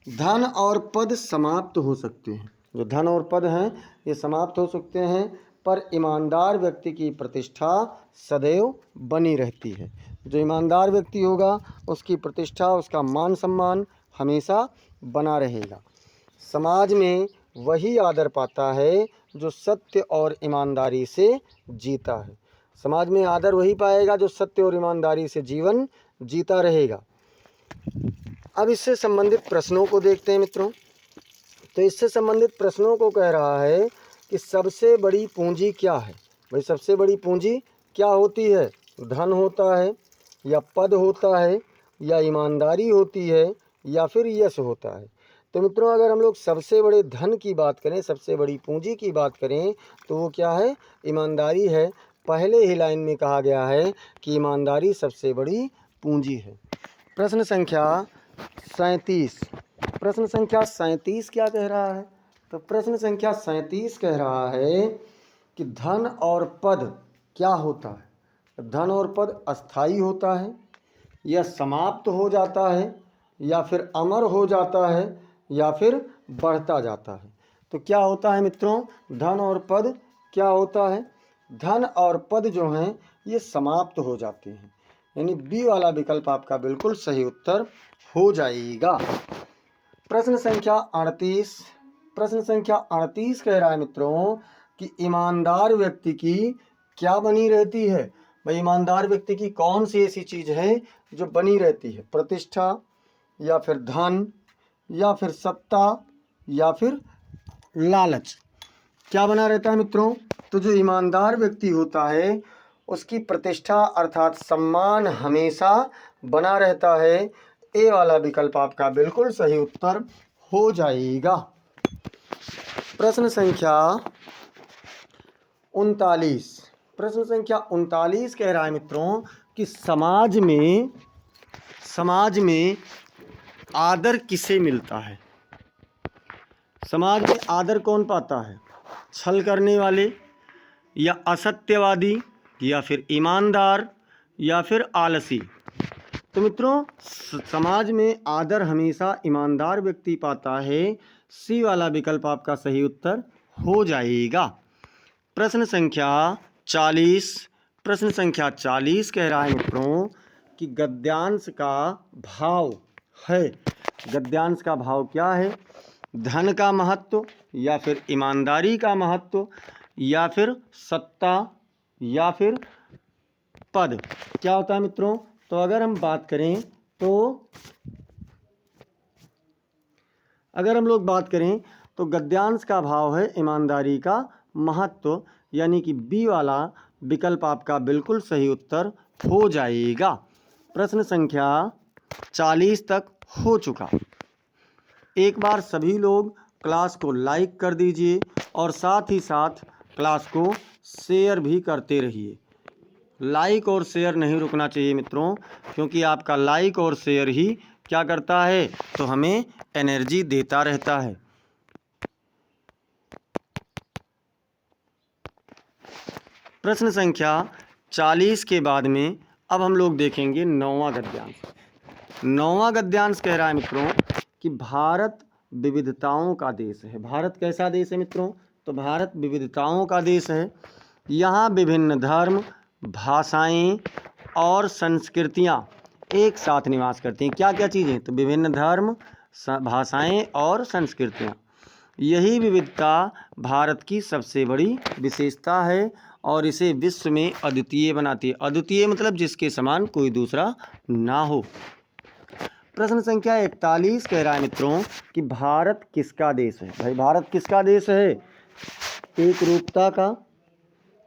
धन और पद समाप्त हो सकते हैं, जो धन और पद हैं ये समाप्त हो सकते हैं, पर ईमानदार व्यक्ति की प्रतिष्ठा सदैव बनी रहती है। जो ईमानदार व्यक्ति होगा उसकी प्रतिष्ठा, उसका मान सम्मान हमेशा बना रहेगा। समाज में वही आदर पाता है जो सत्य और ईमानदारी से जीता है। समाज में आदर वही पाएगा जो सत्य और ईमानदारी से जीवन जीता रहेगा। अब इससे संबंधित प्रश्नों को देखते हैं मित्रों। तो इससे संबंधित प्रश्नों को कह रहा है कि सबसे बड़ी पूंजी क्या है? भाई सबसे बड़ी पूंजी क्या होती है? धन होता है, या पद होता है, या ईमानदारी होती है, या फिर यश होता है। तो मित्रों अगर हम लोग सबसे बड़े धन की बात करें, सबसे बड़ी पूंजी की बात करें, तो वो क्या है? ईमानदारी है। पहले ही लाइन में कहा गया है कि ईमानदारी सबसे बड़ी पूंजी है। प्रश्न संख्या 37। प्रश्न संख्या 37 क्या कह रहा है? तो प्रश्न संख्या 37 कह रहा है कि धन और पद क्या होता है? धन और पद अस्थाई होता है, या समाप्त हो जाता है, या फिर अमर हो जाता है, या फिर बढ़ता जाता है। तो क्या होता है मित्रों? धन और पद क्या होता है? धन और पद जो हैं ये समाप्त हो जाते हैं, यानी बी वाला विकल्प आपका बिल्कुल सही उत्तर हो जाएगा। प्रश्न संख्या 38। प्रश्न संख्या 38 कह रहा है मित्रों कि ईमानदार व्यक्ति की क्या बनी रहती है? भाई ईमानदार व्यक्ति की कौन सी ऐसी चीज़ है जो बनी रहती है? प्रतिष्ठा, या फिर धन, या फिर सत्ता, या फिर लालच। क्या बना रहता है मित्रों? तो जो ईमानदार व्यक्ति होता है उसकी प्रतिष्ठा अर्थात सम्मान हमेशा बना रहता है। ए वाला विकल्प आपका बिल्कुल सही उत्तर हो जाएगा। प्रश्न संख्या 39। प्रश्न संख्या 39 कह रहा है मित्रों कि समाज में आदर किसे मिलता है? समाज में आदर कौन पाता है? छल करने वाले, या असत्यवादी, या फिर ईमानदार, या फिर आलसी। तो मित्रों समाज में आदर हमेशा ईमानदार व्यक्ति पाता है। सी वाला विकल्प आपका सही उत्तर हो जाएगा। प्रश्न संख्या 40। प्रश्न संख्या 40 कह रहा है मित्रों कि गद्यांश का भाव है। गद्यांश का भाव क्या है? धन का महत्व, या फिर ईमानदारी का महत्व, या फिर सत्ता, या फिर पद। क्या होता है मित्रों? तो अगर हम बात करें तो गद्यांश का भाव है ईमानदारी का महत्व, यानी कि बी वाला विकल्प आपका बिल्कुल सही उत्तर हो जाएगा। प्रश्न संख्या 40 तक हो चुका। एक बार सभी लोग क्लास को लाइक कर दीजिए और साथ ही साथ क्लास को शेयर भी करते रहिए। लाइक और शेयर नहीं रुकना चाहिए मित्रों, क्योंकि आपका लाइक और शेयर ही क्या करता है? तो हमें एनर्जी देता रहता है। प्रश्न संख्या 40 के बाद में अब हम लोग देखेंगे 9वां गद्यांश। 9वां गद्यांश कह रहा है मित्रों कि भारत विविधताओं का देश है। भारत कैसा देश है मित्रों? तो भारत विविधताओं का देश है। यहाँ विभिन्न धर्म, भाषाएं और संस्कृतियां एक साथ निवास करती हैं। क्या क्या चीज़ें? तो विभिन्न धर्म, भाषाएं और संस्कृतियां। यही विविधता भारत की सबसे बड़ी विशेषता है और इसे विश्व में अद्वितीय बनाती है। अद्वितीय मतलब जिसके समान कोई दूसरा ना हो। प्रश्न संख्या 41 कह रहा है मित्रों कि भारत किसका देश है? भाई भारत किसका देश है? एक रूपता का,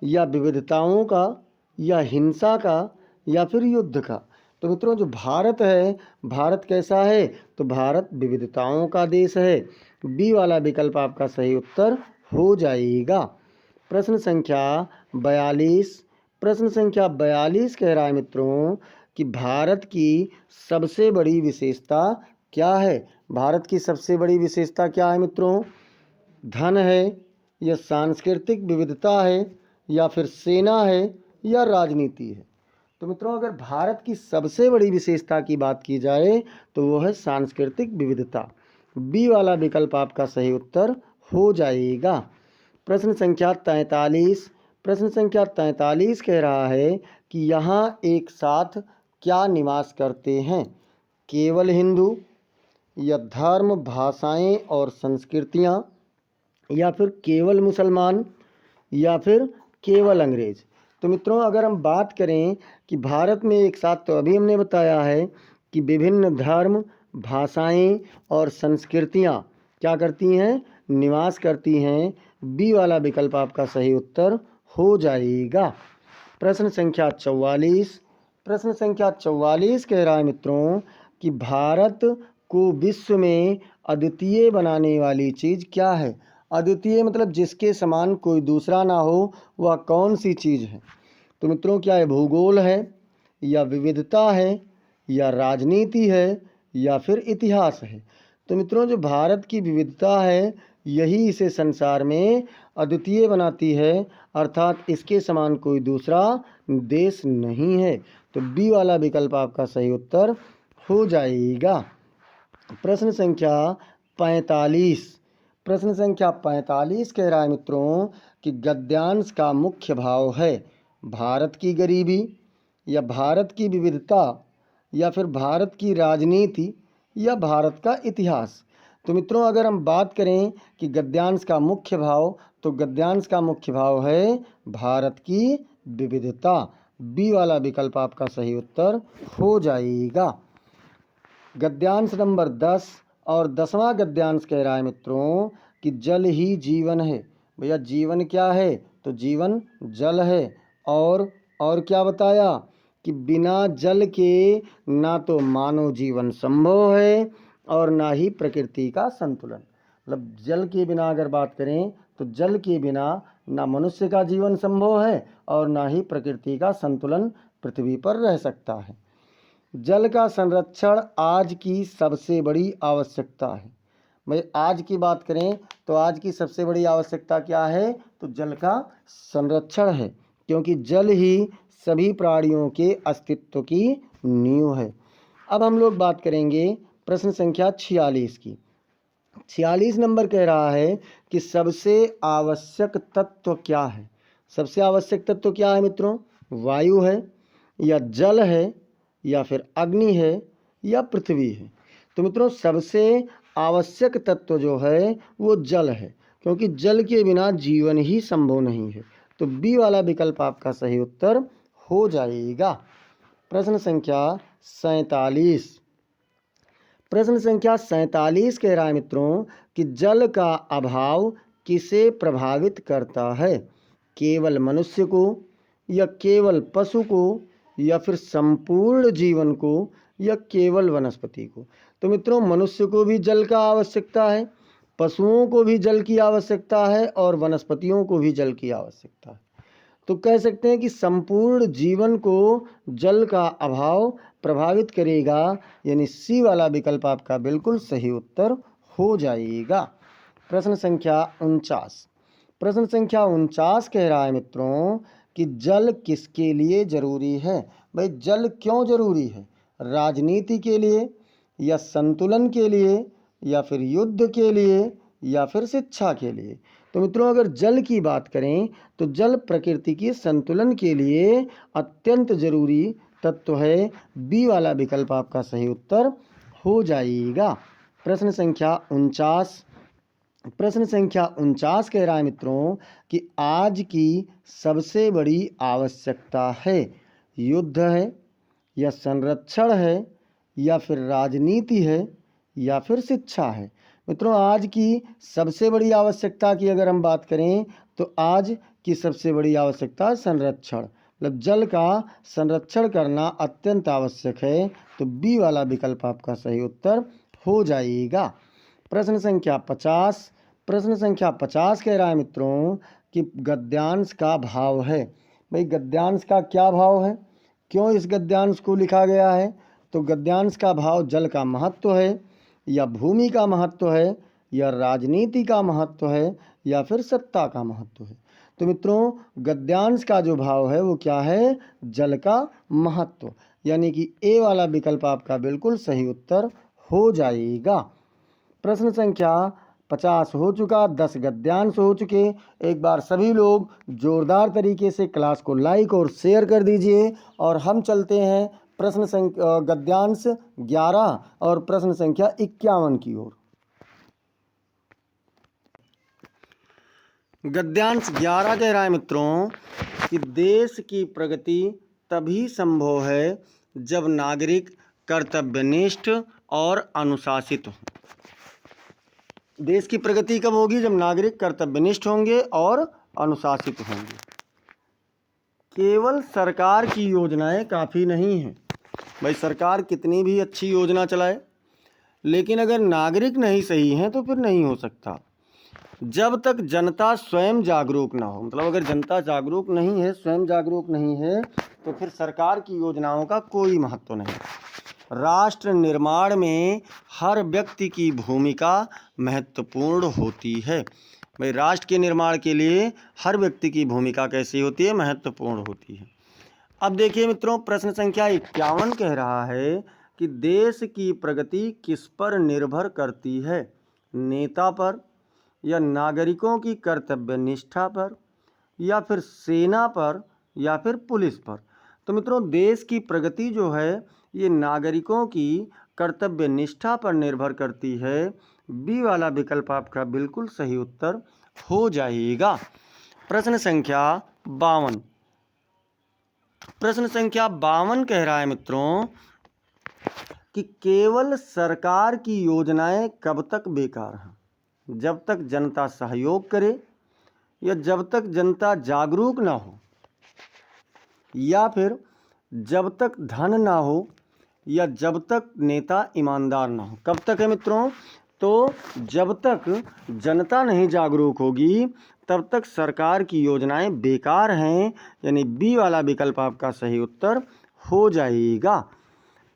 या विविधताओं का, या हिंसा का, या फिर युद्ध का? तो मित्रों जो भारत है, भारत कैसा है? तो भारत विविधताओं का देश है। बी वाला विकल्प आपका सही उत्तर हो जाएगा। प्रश्न संख्या 42। प्रश्न संख्या 42 कह रहा है मित्रों कि भारत की सबसे बड़ी विशेषता क्या है? भारत की सबसे बड़ी विशेषता क्या है मित्रों? धन है, या सांस्कृतिक विविधता है, या फिर सेना है, या राजनीति है? तो मित्रों अगर भारत की सबसे बड़ी विशेषता की बात की जाए तो वो है सांस्कृतिक विविधता। बी वाला विकल्प आपका सही उत्तर हो जाएगा। प्रश्न संख्या 43। प्रश्न संख्या 43 कह रहा है कि यहाँ एक साथ क्या निवास करते हैं? केवल हिंदू, या धर्म, भाषाएं और संस्कृतियाँ, या फिर केवल मुसलमान, या फिर केवल अंग्रेज? तो मित्रों अगर हम बात करें कि भारत में एक साथ, तो अभी हमने बताया है कि विभिन्न धर्म, भाषाएं और संस्कृतियां क्या करती हैं? निवास करती हैं। बी वाला विकल्प आपका सही उत्तर हो जाएगा। प्रश्न संख्या 44। प्रश्न संख्या 44 कह रहा है मित्रों कि भारत को विश्व में अद्वितीय बनाने वाली चीज़ क्या है? अद्वितीय मतलब जिसके समान कोई दूसरा ना हो, वह कौन सी चीज़ है? तो मित्रों क्या है? भूगोल है, या विविधता है, या राजनीति है, या फिर इतिहास है? तो मित्रों जो भारत की विविधता है यही इसे संसार में अद्वितीय बनाती है, अर्थात इसके समान कोई दूसरा देश नहीं है। तो बी वाला विकल्प आपका सही उत्तर हो जाएगा। प्रश्न संख्या 45। प्रश्न संख्या 45 कह रहा है मित्रों कि गद्यांश का मुख्य भाव है भारत की गरीबी, या भारत की विविधता, या फिर भारत की राजनीति, या भारत का इतिहास? तो मित्रों अगर हम बात करें कि गद्यांश का मुख्य भाव, तो गद्यांश का मुख्य भाव है भारत की विविधता। बी वाला विकल्प आपका सही उत्तर हो जाएगा। गद्यांश नंबर 10 और 10वां गद्यांश कह रहा है मित्रों कि जल ही जीवन है। भैया जीवन क्या है? तो जीवन जल है। और क्या बताया कि बिना जल के ना तो मानव जीवन संभव है और ना ही प्रकृति का संतुलन। मतलब जल के बिना अगर बात करें तो जल के बिना ना मनुष्य का जीवन संभव है और ना ही प्रकृति का संतुलन पृथ्वी पर रह सकता है। जल का संरक्षण आज की सबसे बड़ी आवश्यकता है। भाई आज की बात करें तो आज की सबसे बड़ी आवश्यकता क्या है? तो जल का संरक्षण है, क्योंकि जल ही सभी प्राणियों के अस्तित्व की नींव है। अब हम लोग बात करेंगे प्रश्न संख्या 46 की। 46 नंबर कह रहा है कि सबसे आवश्यक तत्व क्या है? सबसे आवश्यक तत्व क्या है मित्रों? वायु है, या जल है, या फिर अग्नि है, या पृथ्वी है? तो मित्रों सबसे आवश्यक तत्व जो है वो जल है, क्योंकि जल के बिना जीवन ही संभव नहीं है। तो बी वाला विकल्प आपका सही उत्तर हो जाएगा। प्रश्न संख्या 47। प्रश्न संख्या 47 कह रहा है मित्रों कि जल का अभाव किसे प्रभावित करता है? केवल मनुष्य को, या केवल पशु को, या फिर संपूर्ण जीवन को, या केवल वनस्पति को? तो मित्रों मनुष्य को भी जल का आवश्यकता है, पशुओं को भी जल की आवश्यकता है और वनस्पतियों को भी जल की आवश्यकता है। तो कह सकते हैं कि संपूर्ण जीवन को जल का अभाव प्रभावित करेगा, यानी सी वाला विकल्प आपका बिल्कुल सही उत्तर हो जाएगा। प्रश्न संख्या 49। प्रश्न संख्या 49 कह रहा है मित्रों कि जल किसके लिए जरूरी है? भाई जल क्यों जरूरी है? राजनीति के लिए, या संतुलन के लिए, या फिर युद्ध के लिए, या फिर शिक्षा के लिए? तो मित्रों अगर जल की बात करें तो जल प्रकृति के संतुलन के लिए अत्यंत जरूरी तत्व है। बी वाला विकल्प आपका सही उत्तर हो जाएगा। प्रश्न संख्या 49। प्रश्न संख्या 49 कह रहा है मित्रों कि आज की सबसे बड़ी आवश्यकता है, युद्ध है या संरक्षण है या फिर राजनीति है या फिर शिक्षा है। मित्रों आज की सबसे बड़ी आवश्यकता की अगर हम बात करें तो आज की सबसे बड़ी आवश्यकता संरक्षण, मतलब जल का संरक्षण करना अत्यंत आवश्यक है। तो बी वाला विकल्प आपका सही उत्तर हो जाएगा। प्रश्न संख्या 50। प्रश्न संख्या 50 कह रहा है मित्रों कि गद्यांश का भाव है। भाई गद्यांश का क्या भाव है, क्यों इस गद्यांश को लिखा गया है? तो गद्यांश का भाव जल का महत्व है या भूमि का महत्व है या राजनीति का महत्व है या फिर सत्ता का महत्व है। तो मित्रों गद्यांश का जो भाव है वो क्या है? जल का महत्व, यानी कि ए वाला विकल्प आपका बिल्कुल सही उत्तर हो जाएगा। प्रश्न संख्या 50 हो चुका, 10 गद्यांश हो चुके। एक बार सभी लोग जोरदार तरीके से क्लास को लाइक और शेयर कर दीजिए और हम चलते हैं प्रश्न संख्या गद्यांश 11 और प्रश्न संख्या 51 की ओर। गद्यांश 11 कह रहा है मित्रों कि देश की प्रगति तभी संभव है जब नागरिक कर्तव्यनिष्ठ और अनुशासित हो। देश की प्रगति कब होगी? जब नागरिक कर्तव्यनिष्ठ होंगे और अनुशासित होंगे। केवल सरकार की योजनाएं काफ़ी नहीं हैं। भाई सरकार कितनी भी अच्छी योजना चलाए, लेकिन अगर नागरिक नहीं सही हैं तो फिर नहीं हो सकता। जब तक जनता स्वयं जागरूक ना हो, मतलब अगर जनता जागरूक नहीं है, स्वयं जागरूक नहीं है, तो फिर सरकार की योजनाओं का कोई महत्व नहीं। राष्ट्र निर्माण में हर व्यक्ति की भूमिका महत्वपूर्ण होती है। भाई राष्ट्र के निर्माण के लिए हर व्यक्ति की भूमिका कैसी होती है? महत्वपूर्ण होती है। अब देखिए मित्रों प्रश्न संख्या 51 कह रहा है कि देश की प्रगति किस पर निर्भर करती है? नेता पर या नागरिकों की कर्तव्य निष्ठा पर या फिर सेना पर या फिर पुलिस पर। तो मित्रों देश की प्रगति जो है ये नागरिकों की कर्तव्य निष्ठा पर निर्भर करती है। बी वाला विकल्प आपका बिल्कुल सही उत्तर हो जाएगा। प्रश्न संख्या 52। प्रश्न संख्या 52 कह रहा है मित्रों कि केवल सरकार की योजनाएं कब तक बेकार हैं? जब तक जनता सहयोग करे या जब तक जनता जागरूक ना हो या फिर जब तक धन ना हो या जब तक नेता ईमानदार ना हो। कब तक है मित्रों? तो जब तक जनता नहीं जागरूक होगी तब तक सरकार की योजनाएं बेकार हैं, यानी बी वाला विकल्प आपका सही उत्तर हो जाएगा।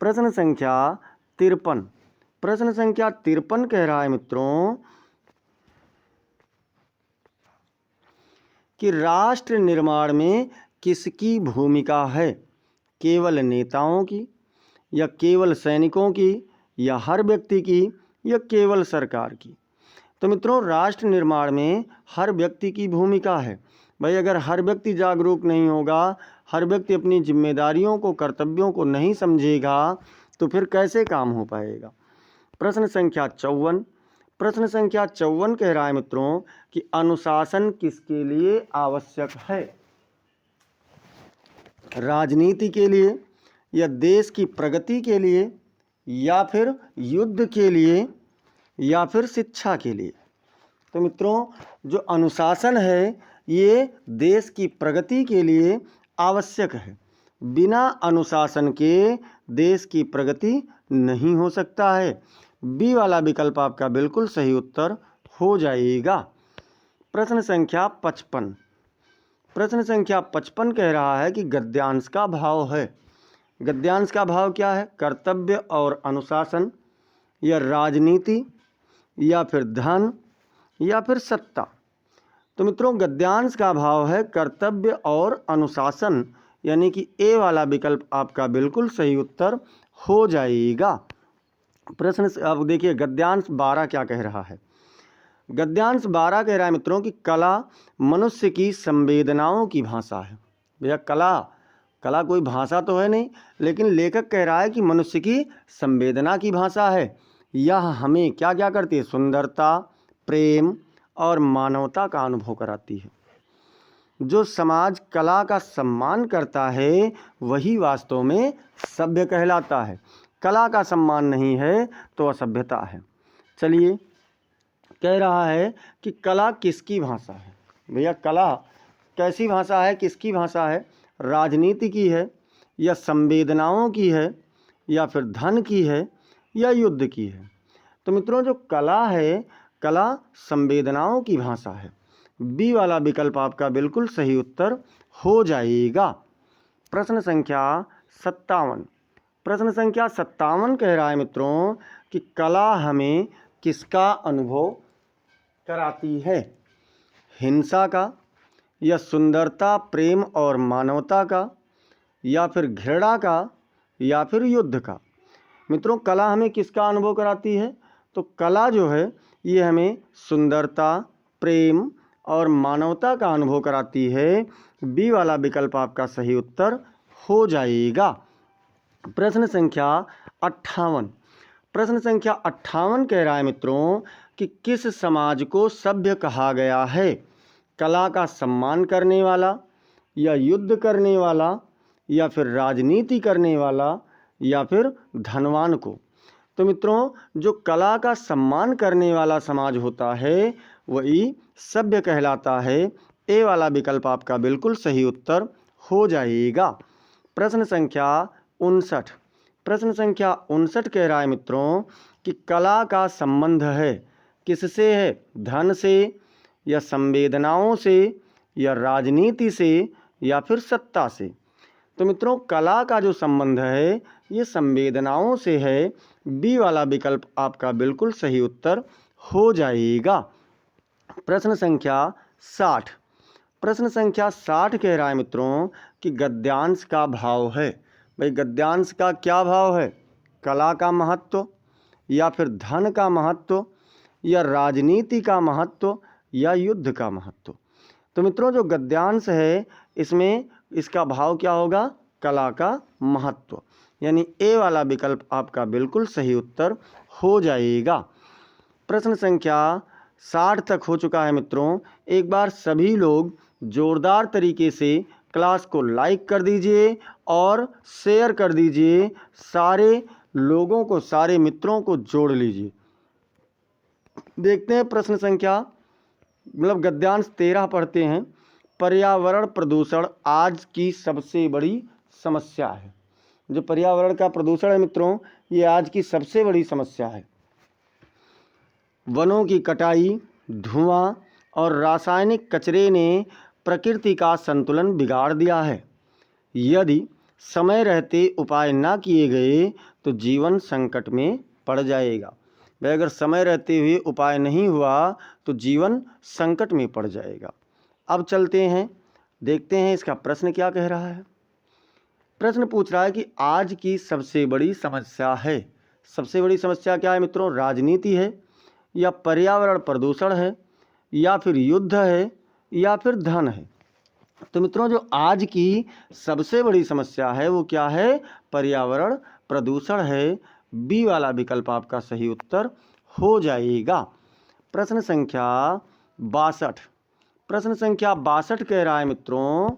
प्रश्न संख्या 53। प्रश्न संख्या 53 कह रहा है मित्रों कि राष्ट्र निर्माण में किसकी भूमिका है? केवल नेताओं की या केवल सैनिकों की या हर व्यक्ति की या केवल सरकार की? तो मित्रों राष्ट्र निर्माण में हर व्यक्ति की भूमिका है। भाई अगर हर व्यक्ति जागरूक नहीं होगा, हर व्यक्ति अपनी जिम्मेदारियों को, कर्तव्यों को नहीं समझेगा, तो फिर कैसे काम हो पाएगा? प्रश्न संख्या 54। प्रश्न संख्या 54 कह रहा है मित्रों कि अनुशासन किसके लिए आवश्यक है? राजनीति के लिए या देश की प्रगति के लिए या फिर युद्ध के लिए या फिर शिक्षा के लिए? तो मित्रों जो अनुशासन है ये देश की प्रगति के लिए आवश्यक है। बिना अनुशासन के देश की प्रगति नहीं हो सकता है। बी वाला विकल्प आपका बिल्कुल सही उत्तर हो जाएगा। प्रश्न संख्या 55। प्रश्न संख्या 55 कह रहा है कि गद्यांश का भाव है। गद्यांश का भाव क्या है? कर्तव्य और अनुशासन या राजनीति या फिर धन या फिर सत्ता? तो मित्रों गद्यांश का भाव है कर्तव्य और अनुशासन, यानी कि ए वाला विकल्प आपका बिल्कुल सही उत्तर हो जाएगा। प्रश्न अब देखिए गद्यांश 12 क्या कह रहा है? गद्यांश 12 कह रहा है मित्रों कि कला मनुष्य की संवेदनाओं की भाषा है। भैया कला कोई भाषा तो है नहीं, लेकिन लेखक कह रहा है कि मनुष्य की संवेदना की भाषा है। यह हमें क्या क्या करती है? सुंदरता, प्रेम और मानवता का अनुभव कराती है। जो समाज कला का सम्मान करता है वही वास्तव में सभ्य कहलाता है। कला का सम्मान नहीं है तो असभ्यता है। चलिए, कह रहा है कि कला किसकी भाषा है? भैया कला कैसी भाषा है, किसकी भाषा है? राजनीति की है, या संवेदनाओं की है, या फिर धन की है, या युद्ध की है? तो मित्रों, जो कला है, कला संवेदनाओं की भाषा है। बी वाला विकल्प आपका बिल्कुल सही उत्तर हो जाएगा। प्रश्न संख्या 57। प्रश्न संख्या 57 कह रहा है मित्रों कि कला हमें किसका अनुभव कराती है? हिंसा का, या सुंदरता, प्रेम और मानवता का, या फिर घृणा का, या फिर युद्ध का? मित्रों, कला हमें किसका अनुभव कराती है? तो कला जो है ये हमें सुंदरता, प्रेम और मानवता का अनुभव कराती है। बी वाला विकल्प आपका सही उत्तर हो जाएगा। प्रश्न संख्या 58। प्रश्न संख्या 58 कह रहा है मित्रों कि किस समाज को सभ्य कहा गया है? कला का सम्मान करने वाला, या युद्ध करने वाला, या फिर राजनीति करने वाला, या फिर धनवान को? तो मित्रों, जो कला का सम्मान करने वाला समाज होता है वही सभ्य कहलाता है। ए वाला विकल्प आपका बिल्कुल सही उत्तर हो जाएगा। प्रश्न संख्या 59। प्रश्न संख्या 59 कह रहा है मित्रों कि कला का संबंध है किससे है? धन से, या संवेदनाओं से, या राजनीति से, या फिर सत्ता से? तो मित्रों, कला का जो संबंध है ये संवेदनाओं से है। बी वाला विकल्प आपका बिल्कुल सही उत्तर हो जाएगा। प्रश्न संख्या 60। प्रश्न संख्या 60 कह रहा है मित्रों कि गद्यांश का भाव है। भाई, गद्यांश का क्या भाव है? कला का महत्व, या फिर धन का महत्व, या राजनीति का महत्व, या युद्ध का महत्व? तो मित्रों, जो गद्यांश है इसमें इसका भाव क्या होगा? कला का महत्व। यानी ए वाला विकल्प आपका बिल्कुल सही उत्तर हो जाएगा। प्रश्न संख्या 60 तक हो चुका है मित्रों। एक बार सभी लोग जोरदार तरीके से क्लास को लाइक कर दीजिए और शेयर कर दीजिए। सारे लोगों को, सारे मित्रों को जोड़ लीजिए। देखते हैं प्रश्न संख्या, मतलब गद्यांश 13 पढ़ते हैं। पर्यावरण प्रदूषण आज की सबसे बड़ी समस्या है। जो पर्यावरण का प्रदूषण है मित्रों, ये आज की सबसे बड़ी समस्या है। वनों की कटाई, धुआं और रासायनिक कचरे ने प्रकृति का संतुलन बिगाड़ दिया है। यदि समय रहते उपाय ना किए गए तो जीवन संकट में पड़ जाएगा। भाई, अगर समय रहते हुए उपाय नहीं हुआ तो जीवन संकट में पड़ जाएगा। अब चलते हैं, देखते हैं इसका प्रश्न क्या कह रहा है। प्रश्न पूछ रहा है कि आज की सबसे बड़ी समस्या है। सबसे बड़ी समस्या क्या है मित्रों? राजनीति है, या पर्यावरण प्रदूषण है, या फिर युद्ध है, या फिर धन है? तो मित्रों, जो आज की सबसे बड़ी समस्या है वो क्या है? पर्यावरण प्रदूषण है। बी वाला विकल्प आपका सही उत्तर हो जाएगा। प्रश्न संख्या 62। प्रश्न संख्या 62 कह रहा है मित्रों,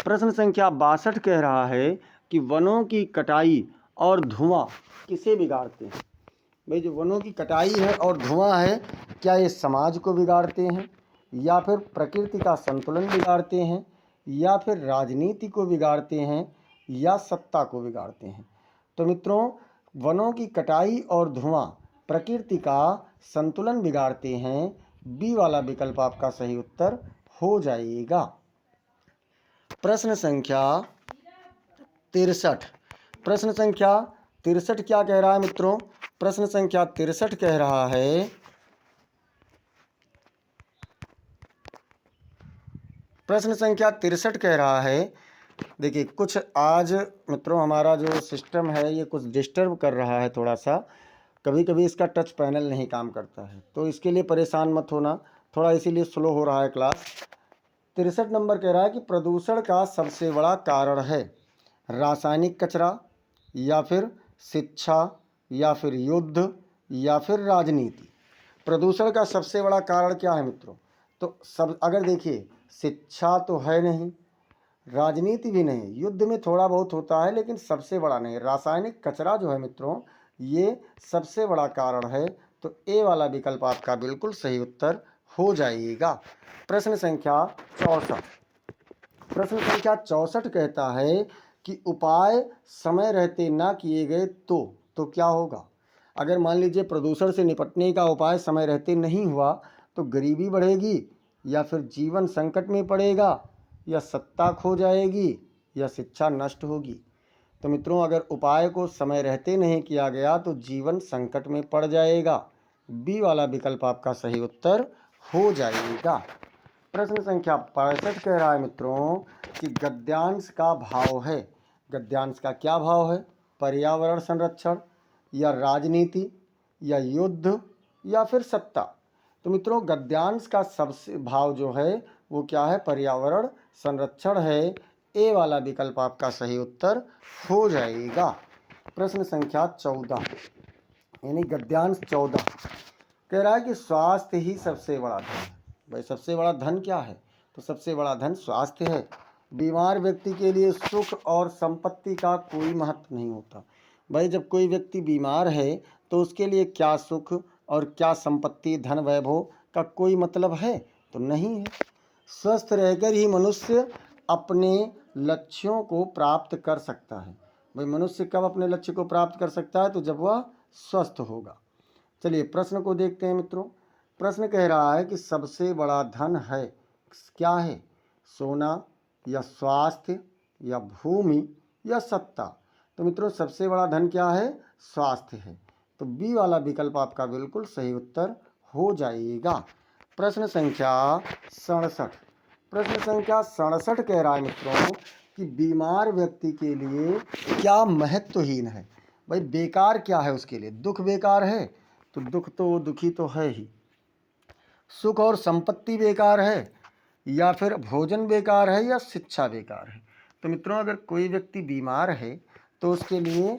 प्रश्न संख्या 62 कह रहा है कि वनों की कटाई और धुआं किसे बिगाड़ते हैं? भाई, जो वनों की कटाई है और धुआं है, क्या ये समाज को बिगाड़ते हैं, या फिर प्रकृति का संतुलन बिगाड़ते हैं, या फिर राजनीति को बिगाड़ते हैं, या सत्ता को बिगाड़ते हैं? तो मित्रों, वनों की कटाई और धुआं प्रकृति का संतुलन बिगाड़ते हैं। बी वाला विकल्प आपका सही उत्तर हो जाएगा। प्रश्न संख्या 63। प्रश्न संख्या 63 क्या कह रहा है मित्रों? प्रश्न संख्या 63 कह रहा है, प्रश्न संख्या 63 कह रहा है, देखिए कुछ आज मित्रों हमारा जो सिस्टम है ये कुछ डिस्टर्ब कर रहा है थोड़ा सा, कभी कभी इसका टच पैनल नहीं काम करता है, तो इसके लिए परेशान मत होना, थोड़ा इसीलिए स्लो हो रहा है क्लास। 63 नंबर कह रहा है कि प्रदूषण का सबसे बड़ा कारण है रासायनिक कचरा, या फिर शिक्षा, या फिर युद्ध, या फिर राजनीति। प्रदूषण का सबसे बड़ा कारण क्या है मित्रों? तो सब अगर देखिए, शिक्षा तो है नहीं, राजनीति भी नहीं, युद्ध में थोड़ा बहुत होता है लेकिन सबसे बड़ा नहीं। रासायनिक कचरा जो है मित्रों, ये सबसे बड़ा कारण है। तो ए वाला विकल्प आपका बिल्कुल सही उत्तर हो जाएगा। प्रश्न संख्या 64। प्रश्न संख्या 64 कहता है कि उपाय समय रहते ना किए गए तो क्या होगा? अगर मान लीजिए प्रदूषण से निपटने का उपाय समय रहते नहीं हुआ तो गरीबी बढ़ेगी, या फिर जीवन संकट में पड़ेगा, या सत्ता खो जाएगी, या शिक्षा नष्ट होगी। तो मित्रों, अगर उपाय को समय रहते नहीं किया गया तो जीवन संकट में पड़ जाएगा। बी वाला विकल्प आपका सही उत्तर हो जाएगा। प्रश्न संख्या 65 कह रहा है मित्रों कि गद्यांश का भाव है। गद्यांश का क्या भाव है? पर्यावरण संरक्षण, या राजनीति, या युद्ध, या फिर सत्ता। तो मित्रों, गद्यांश का सबसे भाव जो है वो क्या है? पर्यावरण संरक्षण है। ए वाला विकल्प आपका सही उत्तर हो जाएगा। प्रश्न संख्या 14 यानी गद्यांश 14 कह रहा है कि स्वास्थ्य ही सबसे बड़ा धन है। भाई सबसे बड़ा धन क्या है? तो सबसे बड़ा धन स्वास्थ्य है। बीमार व्यक्ति के लिए सुख और संपत्ति का कोई महत्व नहीं होता। भाई जब कोई व्यक्ति बीमार है तो उसके लिए क्या सुख और क्या संपत्ति, धन वैभव का कोई मतलब है? तो नहीं है। स्वस्थ रहकर ही मनुष्य अपने लक्ष्यों को प्राप्त कर सकता है। भाई मनुष्य कब अपने लक्ष्य को प्राप्त कर सकता है? तो जब वह स्वस्थ होगा। चलिए प्रश्न को देखते हैं मित्रों। प्रश्न कह रहा है कि सबसे बड़ा धन है क्या है? सोना, या स्वास्थ्य, या भूमि, या सत्ता। तो मित्रों सबसे बड़ा धन क्या है? स्वास्थ्य है। तो बी वाला विकल्प आपका बिल्कुल सही उत्तर हो जाएगा। प्रश्न संख्या 67। प्रश्न संख्या 67 कह रहा है मित्रों कि बीमार व्यक्ति के लिए क्या महत्वहीन है? भाई बेकार क्या है उसके लिए? दुख बेकार है? तो दुख तो दुखी तो है ही। सुख और संपत्ति बेकार है, या फिर भोजन बेकार है, या शिक्षा बेकार है। तो मित्रों अगर कोई व्यक्ति बीमार है तो उसके लिए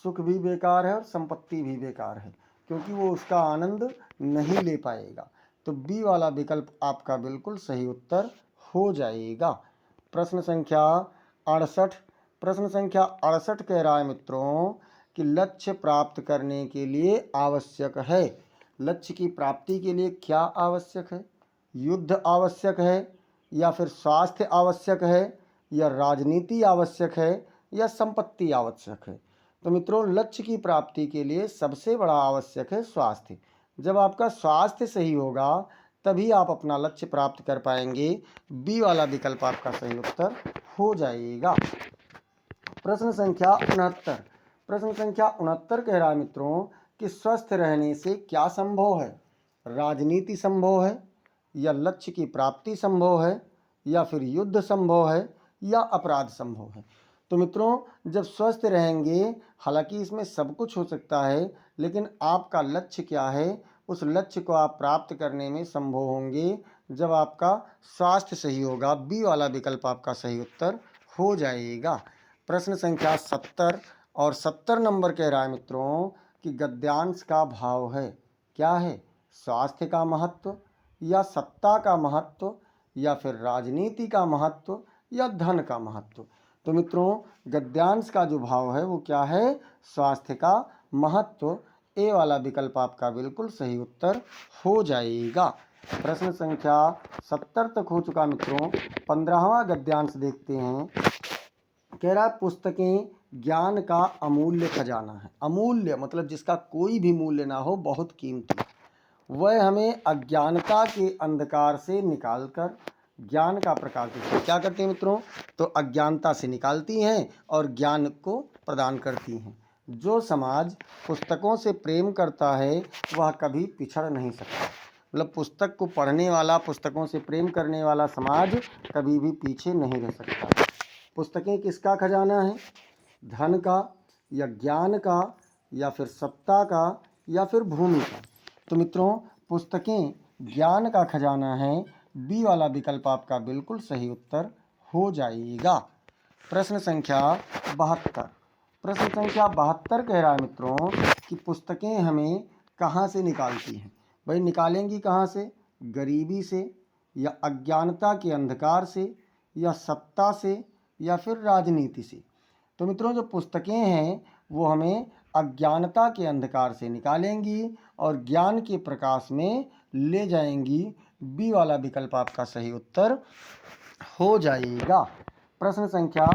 सुख भी बेकार है और संपत्ति भी बेकार है, क्योंकि वो उसका आनंद नहीं ले पाएगा। तो बी वाला विकल्प आपका बिल्कुल सही उत्तर हो जाएगा। प्रश्न संख्या 68। प्रश्न संख्या 68 कह रहा है मित्रों कि लक्ष्य प्राप्त करने के लिए आवश्यक है। लक्ष्य की प्राप्ति के लिए क्या आवश्यक है? युद्ध आवश्यक है, या फिर स्वास्थ्य आवश्यक है, या राजनीति आवश्यक है, या संपत्ति आवश्यक है। तो मित्रों लक्ष्य की प्राप्ति के लिए सबसे बड़ा आवश्यक है स्वास्थ्य। जब आपका स्वास्थ्य सही होगा तभी आप अपना लक्ष्य प्राप्त कर पाएंगे। बी वाला विकल्प आपका सही उत्तर हो जाएगा। प्रश्न संख्या 69। प्रश्न संख्या 69 कह रहा है मित्रों कि स्वस्थ रहने से क्या संभव है? राजनीति संभव है, या लक्ष्य की प्राप्ति संभव है, या फिर युद्ध संभव है, या अपराध संभव है। तो मित्रों जब स्वस्थ रहेंगे, हालांकि इसमें सब कुछ हो सकता है, लेकिन आपका लक्ष्य क्या है? उस लक्ष्य को आप प्राप्त करने में संभव होंगे जब आपका स्वास्थ्य सही होगा। बी वाला विकल्प आपका सही उत्तर हो जाएगा। प्रश्न संख्या 70 और 70 नंबर कह रहा है मित्रों कि गद्यांश का भाव है क्या है? स्वास्थ्य का महत्व, या सत्ता का महत्व, या फिर राजनीति का महत्व, या धन का महत्व। तो मित्रों गद्यांश का जो भाव है वो क्या है? स्वास्थ्य का महत्व। ए वाला विकल्प आपका बिल्कुल सही उत्तर हो जाएगा। प्रश्न संख्या 70 तक हो चुका मित्रों। 15वां गद्यांश देखते हैं। कह रहा है पुस्तकें ज्ञान का अमूल्य खजाना है। अमूल्य मतलब जिसका कोई भी मूल्य ना हो, बहुत कीमती। वह हमें अज्ञानता के अंधकार से निकालकर ज्ञान का प्रकाश देती है। क्या करती हैं मित्रों? तो अज्ञानता से निकालती हैं और ज्ञान को प्रदान करती हैं। जो समाज पुस्तकों से प्रेम करता है वह कभी पिछड़ नहीं सकता। मतलब पुस्तक को पढ़ने वाला, पुस्तकों से प्रेम करने वाला समाज कभी भी पीछे नहीं रह सकता। पुस्तकें किसका खजाना है? धन का, या ज्ञान का, या फिर सत्ता का, या फिर भूमिका। तो मित्रों पुस्तकें ज्ञान का खजाना है, बी वाला विकल्प आपका बिल्कुल सही उत्तर हो जाएगा। प्रश्न संख्या 72। प्रश्न संख्या 72 कह रहा है मित्रों कि पुस्तकें हमें कहाँ से निकालती हैं। भाई निकालेंगी कहाँ से? गरीबी से, या अज्ञानता के अंधकार से, या सत्ता से, या फिर राजनीति से। तो मित्रों जो पुस्तकें हैं वो हमें अज्ञानता के अंधकार से निकालेंगी और ज्ञान के प्रकाश में ले जाएंगी। बी वाला विकल्प आपका सही उत्तर हो जाएगा। प्रश्न संख्या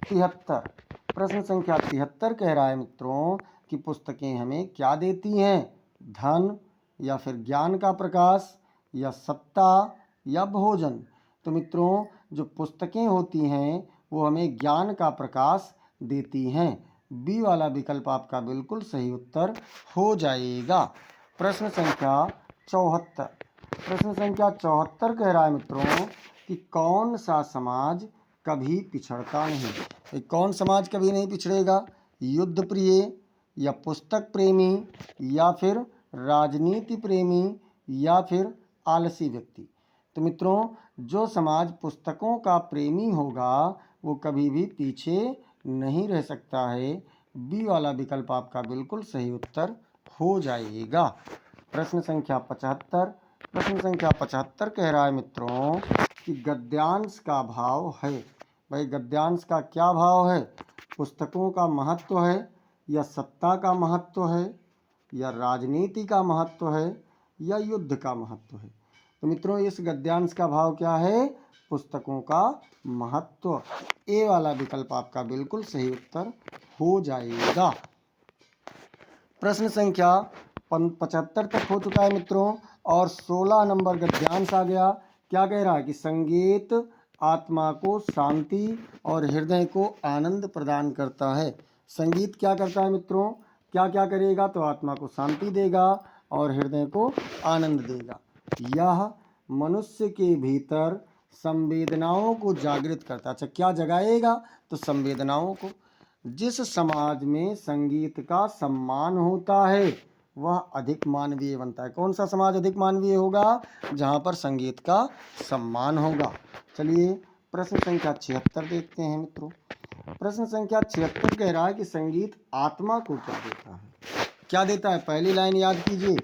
73। प्रश्न संख्या 73 कह रहा है मित्रों कि पुस्तकें हमें क्या देती हैं? धन, या फिर ज्ञान का प्रकाश, या सत्ता, या भोजन। तो मित्रों जो पुस्तकें होती हैं वो हमें ज्ञान का प्रकाश देती हैं। बी वाला विकल्प आपका बिल्कुल सही उत्तर हो जाएगा। प्रश्न संख्या 74। प्रश्न संख्या 74 कह रहा है मित्रों कि कौन सा समाज कभी पिछड़ता नहीं। कौन समाज कभी नहीं पिछड़ेगा? युद्ध प्रिय, या पुस्तक प्रेमी, या फिर राजनीति प्रेमी, या फिर आलसी व्यक्ति। तो मित्रों जो समाज पुस्तकों का प्रेमी होगा वो कभी भी पीछे नहीं रह सकता है। बी वाला विकल्प आपका बिल्कुल सही उत्तर हो जाएगा। प्रश्न संख्या 75। प्रश्न संख्या 75 कह रहा है मित्रों कि गद्यांश का भाव है। भाई गद्यांश का क्या भाव है? पुस्तकों का महत्व है, या सत्ता का महत्व है, या राजनीति का महत्व है, या युद्ध का महत्व है। तो मित्रों इस गद्यांश का भाव क्या है? पुस्तकों का महत्व। ए वाला विकल्प आपका बिल्कुल सही उत्तर हो जाएगा। प्रश्न संख्या 75 तक हो चुका है मित्रों और 16 नंबर गद्यांश आ गया। क्या कह रहा है कि संगीत आत्मा को शांति और हृदय को आनंद प्रदान करता है। संगीत क्या करता है मित्रों? क्या क्या करेगा? तो आत्मा को शांति देगा और हृदय को आनंद देगा। यह मनुष्य के भीतर संवेदनाओं को जागृत करता है। अच्छा क्या जगाएगा? तो संवेदनाओं को। जिस समाज में संगीत का सम्मान होता है वह अधिक मानवीय बनता है। कौन सा समाज अधिक मानवीय होगा? जहाँ पर संगीत का सम्मान होगा। चलिए प्रश्न संख्या 76 देखते हैं मित्रों। प्रश्न संख्या 76 कह रहा है कि संगीत आत्मा को क्या देता है? क्या देता है? पहली लाइन याद कीजिए।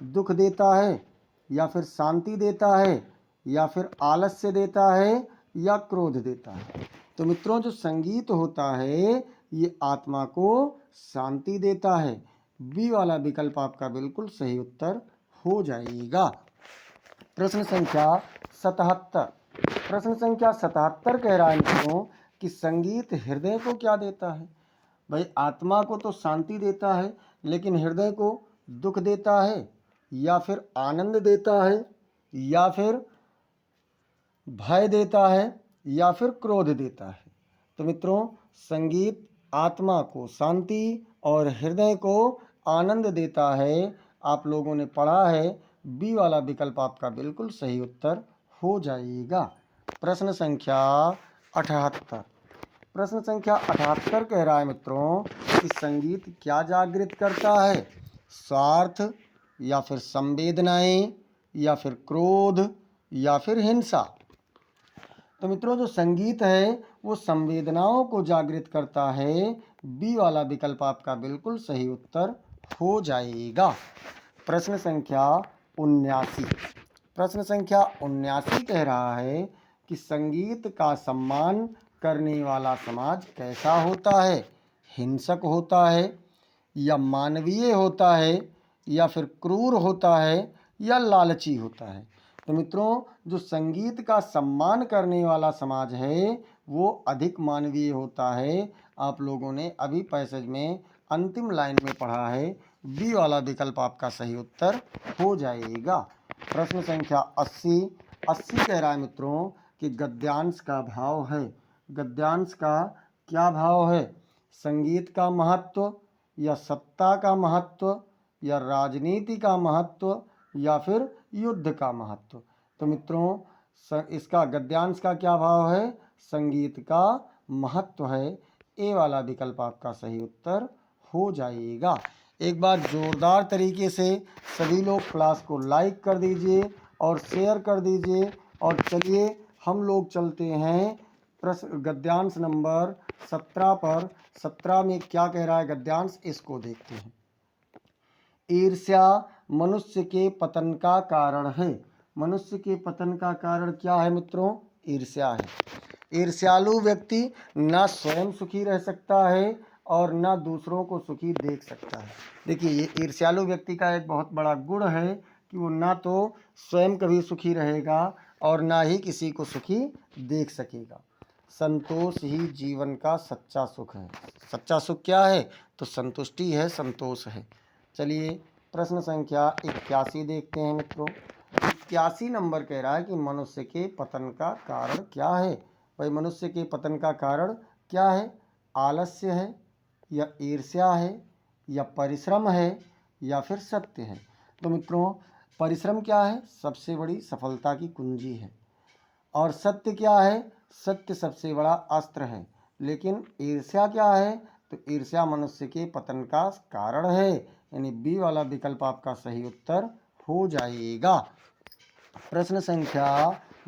दुख देता है, या फिर शांति देता है, या फिर आलस्य देता है, या क्रोध देता है। तो मित्रों जो संगीत होता है ये आत्मा को शांति देता है। बी वाला विकल्प आपका बिल्कुल सही उत्तर हो जाएगा। प्रश्न संख्या 77। प्रश्न संख्या 77 कह रहा है मित्रों कि संगीत हृदय को क्या देता है। भाई आत्मा को तो शांति देता है लेकिन हृदय को दुख देता है, या फिर आनंद देता है, या फिर भय देता है, या फिर क्रोध देता है। तो मित्रों संगीत आत्मा को शांति और हृदय को आनंद देता है। आप लोगों ने पढ़ा है। बी वाला विकल्प आपका बिल्कुल सही उत्तर हो जाएगा। प्रश्न संख्या 78। प्रश्न संख्या 78 कह रहा है मित्रों कि संगीत क्या जागृत करता है? स्वार्थ, या फिर संवेदनाएं, या फिर क्रोध, या फिर हिंसा। तो मित्रों जो संगीत है वो संवेदनाओं को जागृत करता है। बी वाला विकल्प आपका बिल्कुल सही उत्तर हो जाएगा। प्रश्न संख्या 79। प्रश्न संख्या 79 कह रहा है कि संगीत का सम्मान करने वाला समाज कैसा होता है? हिंसक होता है, या मानवीय होता है, या फिर क्रूर होता है, या लालची होता है। तो मित्रों जो संगीत का सम्मान करने वाला समाज है वो अधिक मानवीय होता है। आप लोगों ने अभी पैसेज में अंतिम लाइन में पढ़ा है। बी वाला विकल्प आपका सही उत्तर हो जाएगा। प्रश्न संख्या 80। 80 कह रहा है मित्रों कि गद्यांश का भाव है। गद्यांश का क्या भाव है? संगीत का महत्व, या सत्ता का महत्व, या राजनीति का महत्व, या फिर युद्ध का महत्व। तो मित्रों इसका गद्यांश का क्या भाव है? संगीत का महत्व है। ए वाला विकल्प आपका सही उत्तर हो जाएगा। एक बार ज़ोरदार तरीके से सभी लोग क्लास को लाइक कर दीजिए और शेयर कर दीजिए। और चलिए हम लोग चलते हैं प्रश्न गद्यांश नंबर 17 पर। 17 में क्या कह रहा है गद्यांश, इसको देखते हैं। ईर्ष्या मनुष्य के पतन का कारण है। मनुष्य के पतन का कारण क्या है मित्रों? ईर्ष्या है। ईर्ष्यालु व्यक्ति ना स्वयं सुखी रह सकता है और ना दूसरों को सुखी देख सकता है। देखिए, ये ईर्ष्यालु व्यक्ति का एक बहुत बड़ा गुण है कि वो ना तो स्वयं कभी सुखी रहेगा और ना ही किसी को सुखी देख सकेगा। संतोष ही जीवन का सच्चा सुख है। सच्चा सुख क्या है? तो संतुष्टि है, संतोष है। चलिए प्रश्न संख्या 81 देखते हैं मित्रों। 81 नंबर कह रहा है कि मनुष्य के पतन का कारण क्या है। भाई, मनुष्य के पतन का कारण क्या है? आलस्य है, या ईर्ष्या है, या परिश्रम है, या फिर सत्य है। तो मित्रों, परिश्रम क्या है? सबसे बड़ी सफलता की कुंजी है। और सत्य क्या है? सत्य सबसे बड़ा अस्त्र है। लेकिन ईर्ष्या क्या है? तो ईर्ष्या मनुष्य के पतन का कारण है। यानी बी वाला विकल्प आपका सही उत्तर हो जाएगा। प्रश्न संख्या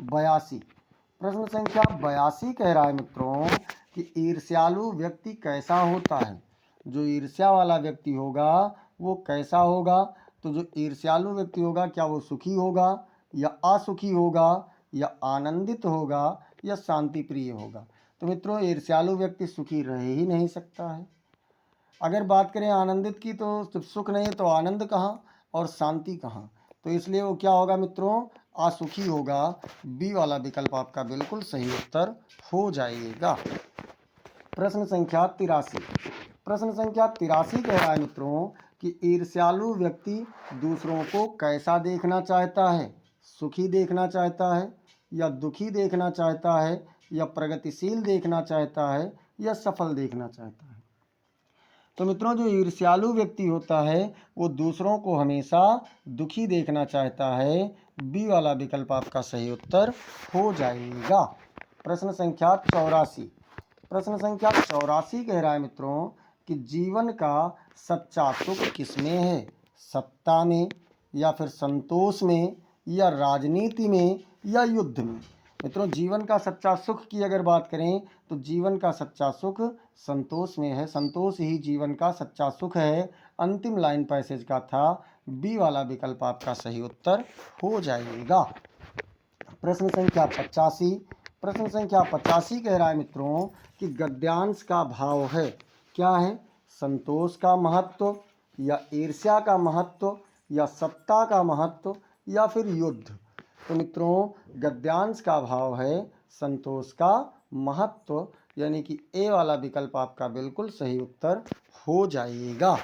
82। प्रश्न संख्या 82 कह रहा है मित्रों कि ईर्ष्यालु व्यक्ति कैसा होता है। जो ईर्ष्या वाला व्यक्ति होगा वो कैसा होगा? तो जो ईर्ष्यालु व्यक्ति होगा, क्या वो सुखी होगा या असुखी होगा, या आनंदित होगा या शांति प्रिय होगा? तो मित्रों, ईर्ष्यालु व्यक्ति सुखी रह ही नहीं सकता है। अगर बात करें आनंदित की, तो जब सुख नहीं तो आनंद कहाँ और शांति कहाँ? तो इसलिए वो क्या होगा मित्रों? असुखी होगा। बी वाला विकल्प आपका बिल्कुल सही उत्तर हो जाएगा। प्रश्न संख्या 83। प्रश्न संख्या 83 कह रहा है मित्रों कि ईर्ष्यालु व्यक्ति दूसरों को कैसा देखना चाहता है? सुखी देखना चाहता है, या दुखी देखना चाहता है, या प्रगतिशील देखना चाहता है, या सफल देखना चाहता है? तो मित्रों, जो ईर्ष्यालु व्यक्ति होता है वो दूसरों को हमेशा दुखी देखना चाहता है। बी वाला विकल्प आपका सही उत्तर हो जाएगा। प्रश्न संख्या 84। प्रश्न संख्या 84 कह रहा है मित्रों कि जीवन का सच्चा सुख किसमें है? सत्ता में, या फिर संतोष में, या राजनीति में, या युद्ध में? मित्रों, जीवन का सच्चा सुख की अगर बात करें तो जीवन का सच्चा सुख संतोष में है। संतोष ही जीवन का सच्चा सुख है। अंतिम लाइन पैसेज का था। बी वाला विकल्प आपका सही उत्तर हो जाएगा। प्रश्न संख्या 85। प्रश्न संख्या 85 कह रहा है मित्रों कि गद्यांश का भाव है। क्या है? संतोष का महत्व, या ईर्ष्या का महत्व, या सत्ता का महत्व, या फिर युद्ध? तो मित्रों, गद्यांश का भाव है संतोष का महत्व, यानी कि ए वाला विकल्प आपका बिल्कुल सही उत्तर हो जाएगा।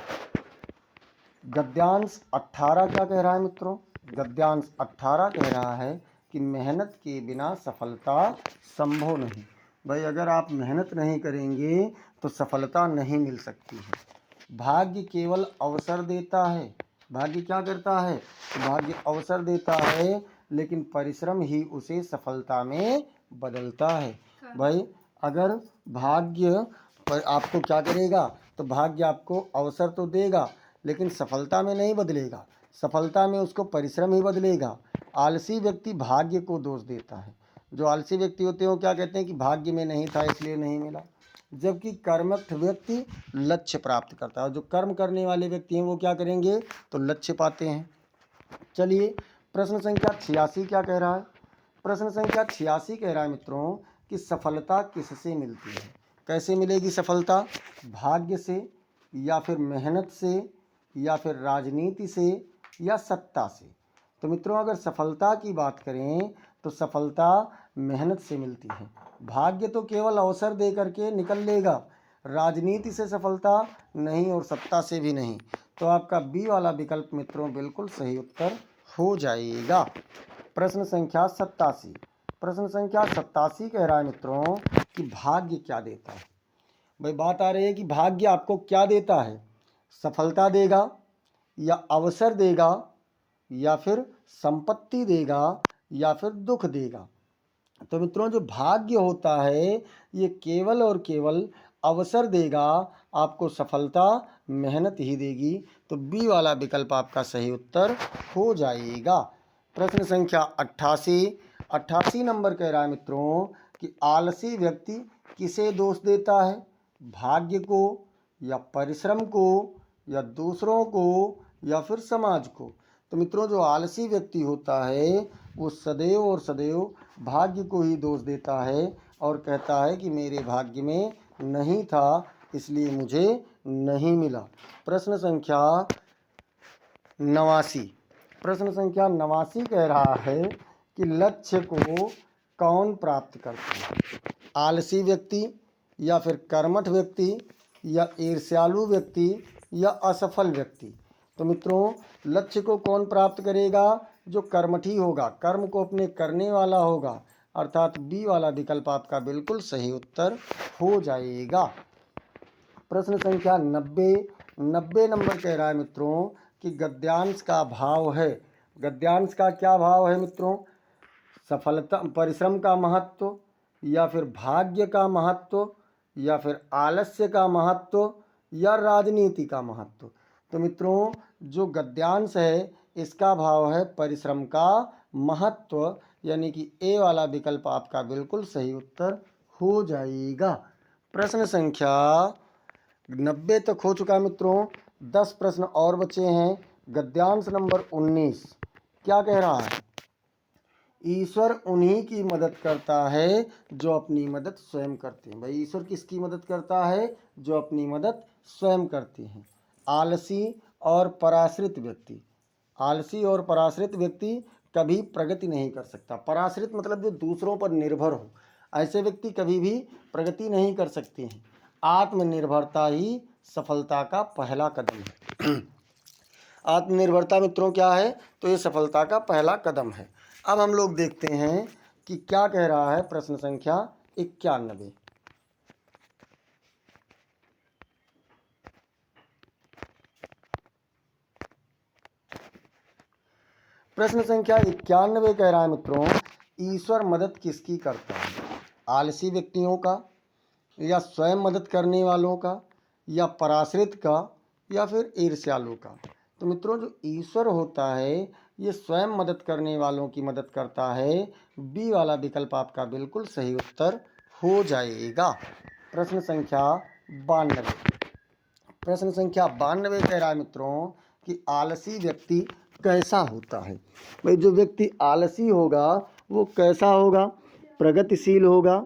गद्यांश 18 क्या कह रहा है मित्रों? गद्यांश 18 कह रहा है कि मेहनत के बिना सफलता संभव नहीं। भाई, अगर आप मेहनत नहीं करेंगे तो सफलता नहीं मिल सकती है। भाग्य केवल अवसर देता है। भाग्य क्या करता है? भाग्य अवसर देता है, लेकिन परिश्रम ही उसे सफलता में बदलता है। भाई, अगर भाग्य पर आपको क्या करेगा? तो भाग्य आपको अवसर तो देगा, लेकिन सफलता में नहीं बदलेगा। सफलता में उसको परिश्रम ही बदलेगा। आलसी व्यक्ति भाग्य को दोष देता है। जो आलसी व्यक्ति होते हैं वो क्या कहते हैं कि भाग्य में नहीं था इसलिए नहीं मिला। जबकि कर्मठ व्यक्ति लक्ष्य प्राप्त करता है। और जो कर्म करने वाले व्यक्ति हैं वो क्या करेंगे? तो लक्ष्य पाते हैं। चलिए प्रश्न संख्या 86 क्या कह रहा है? प्रश्न संख्या 86 कह रहा है मित्रों कि सफलता किससे मिलती है? कैसे मिलेगी सफलता? भाग्य से, या फिर मेहनत से, या फिर राजनीति से, या सत्ता से? तो मित्रों, अगर सफलता की बात करें तो सफलता मेहनत से मिलती है। भाग्य तो केवल अवसर दे करके निकल लेगा। राजनीति से सफलता नहीं और सत्ता से भी नहीं। तो आपका बी वाला विकल्प मित्रों बिल्कुल सही उत्तर हो जाएगा। प्रश्न संख्या 87। प्रश्न संख्या 87 कह रहा है मित्रों कि भाग्य क्या देता है? भाई, बात आ रही है कि भाग्य आपको क्या देता है? सफलता देगा, या अवसर देगा, या फिर संपत्ति देगा, या फिर दुख देगा? तो मित्रों, जो भाग्य होता है ये केवल और केवल अवसर देगा, आपको सफलता मेहनत ही देगी। तो बी वाला विकल्प आपका सही उत्तर हो जाएगा। प्रश्न संख्या 88 नंबर कह रहा है मित्रों कि आलसी व्यक्ति किसे दोष देता है, भाग्य को या परिश्रम को या दूसरों को या फिर समाज को। तो मित्रों जो आलसी व्यक्ति होता है वो सदैव और सदैव भाग्य को ही दोष देता है और कहता है कि मेरे भाग्य में नहीं था इसलिए मुझे नहीं मिला। प्रश्न संख्या 89 कह रहा है कि लक्ष्य को कौन प्राप्त करता है, आलसी व्यक्ति या फिर कर्मठ व्यक्ति या ईर्ष्यालु व्यक्ति या असफल व्यक्ति। तो मित्रों लक्ष्य को कौन प्राप्त करेगा, जो कर्मठी होगा, कर्म को अपने करने वाला होगा, अर्थात बी वाला विकल्प आपका बिल्कुल सही उत्तर हो जाएगा। प्रश्न संख्या 90 नंबर कह रहा है मित्रों कि गद्यांश का भाव है। गद्यांश का क्या भाव है मित्रों, सफलता परिश्रम का महत्व या फिर भाग्य का महत्व या फिर आलस्य का महत्व या राजनीति का महत्व। तो मित्रों जो गद्यांश है इसका भाव है परिश्रम का महत्व, यानी कि ए वाला विकल्प आपका बिल्कुल सही उत्तर हो जाएगा। प्रश्न संख्या 90 तक हो चुका मित्रों, 10 प्रश्न और बचे हैं। गद्यांश नंबर 19 क्या कह रहा है, ईश्वर उन्हीं की मदद करता है जो अपनी मदद स्वयं करते हैं। भाई ईश्वर किसकी मदद करता है, जो अपनी मदद स्वयं करते हैं। आलसी और पराश्रित व्यक्ति, आलसी और पराश्रित व्यक्ति कभी प्रगति नहीं कर सकता। पराश्रित मतलब जो दूसरों पर निर्भर हो, ऐसे व्यक्ति कभी भी प्रगति नहीं कर सकते हैं। आत्मनिर्भरता ही सफलता का पहला कदम है। आत्मनिर्भरता मित्रों क्या है, तो ये सफलता का पहला कदम है। अब हम लोग देखते हैं कि क्या कह रहा है प्रश्न संख्या 91। प्रश्न संख्या 91 कह रहा है मित्रों, ईश्वर मदद किसकी करता है, आलसी व्यक्तियों का या स्वयं मदद करने वालों का या पराश्रित का या फिर ईर्ष्यालु का। तो मित्रों जो ईश्वर होता है ये स्वयं मदद करने वालों की मदद करता है। बी वाला विकल्प आपका बिल्कुल सही उत्तर हो जाएगा। प्रश्न संख्या 92। प्रश्न संख्या 92 कह रहा है मित्रों कि आलसी व्यक्ति कैसा होता है। भाई जो व्यक्ति आलसी होगा वो कैसा होगा, प्रगतिशील होगा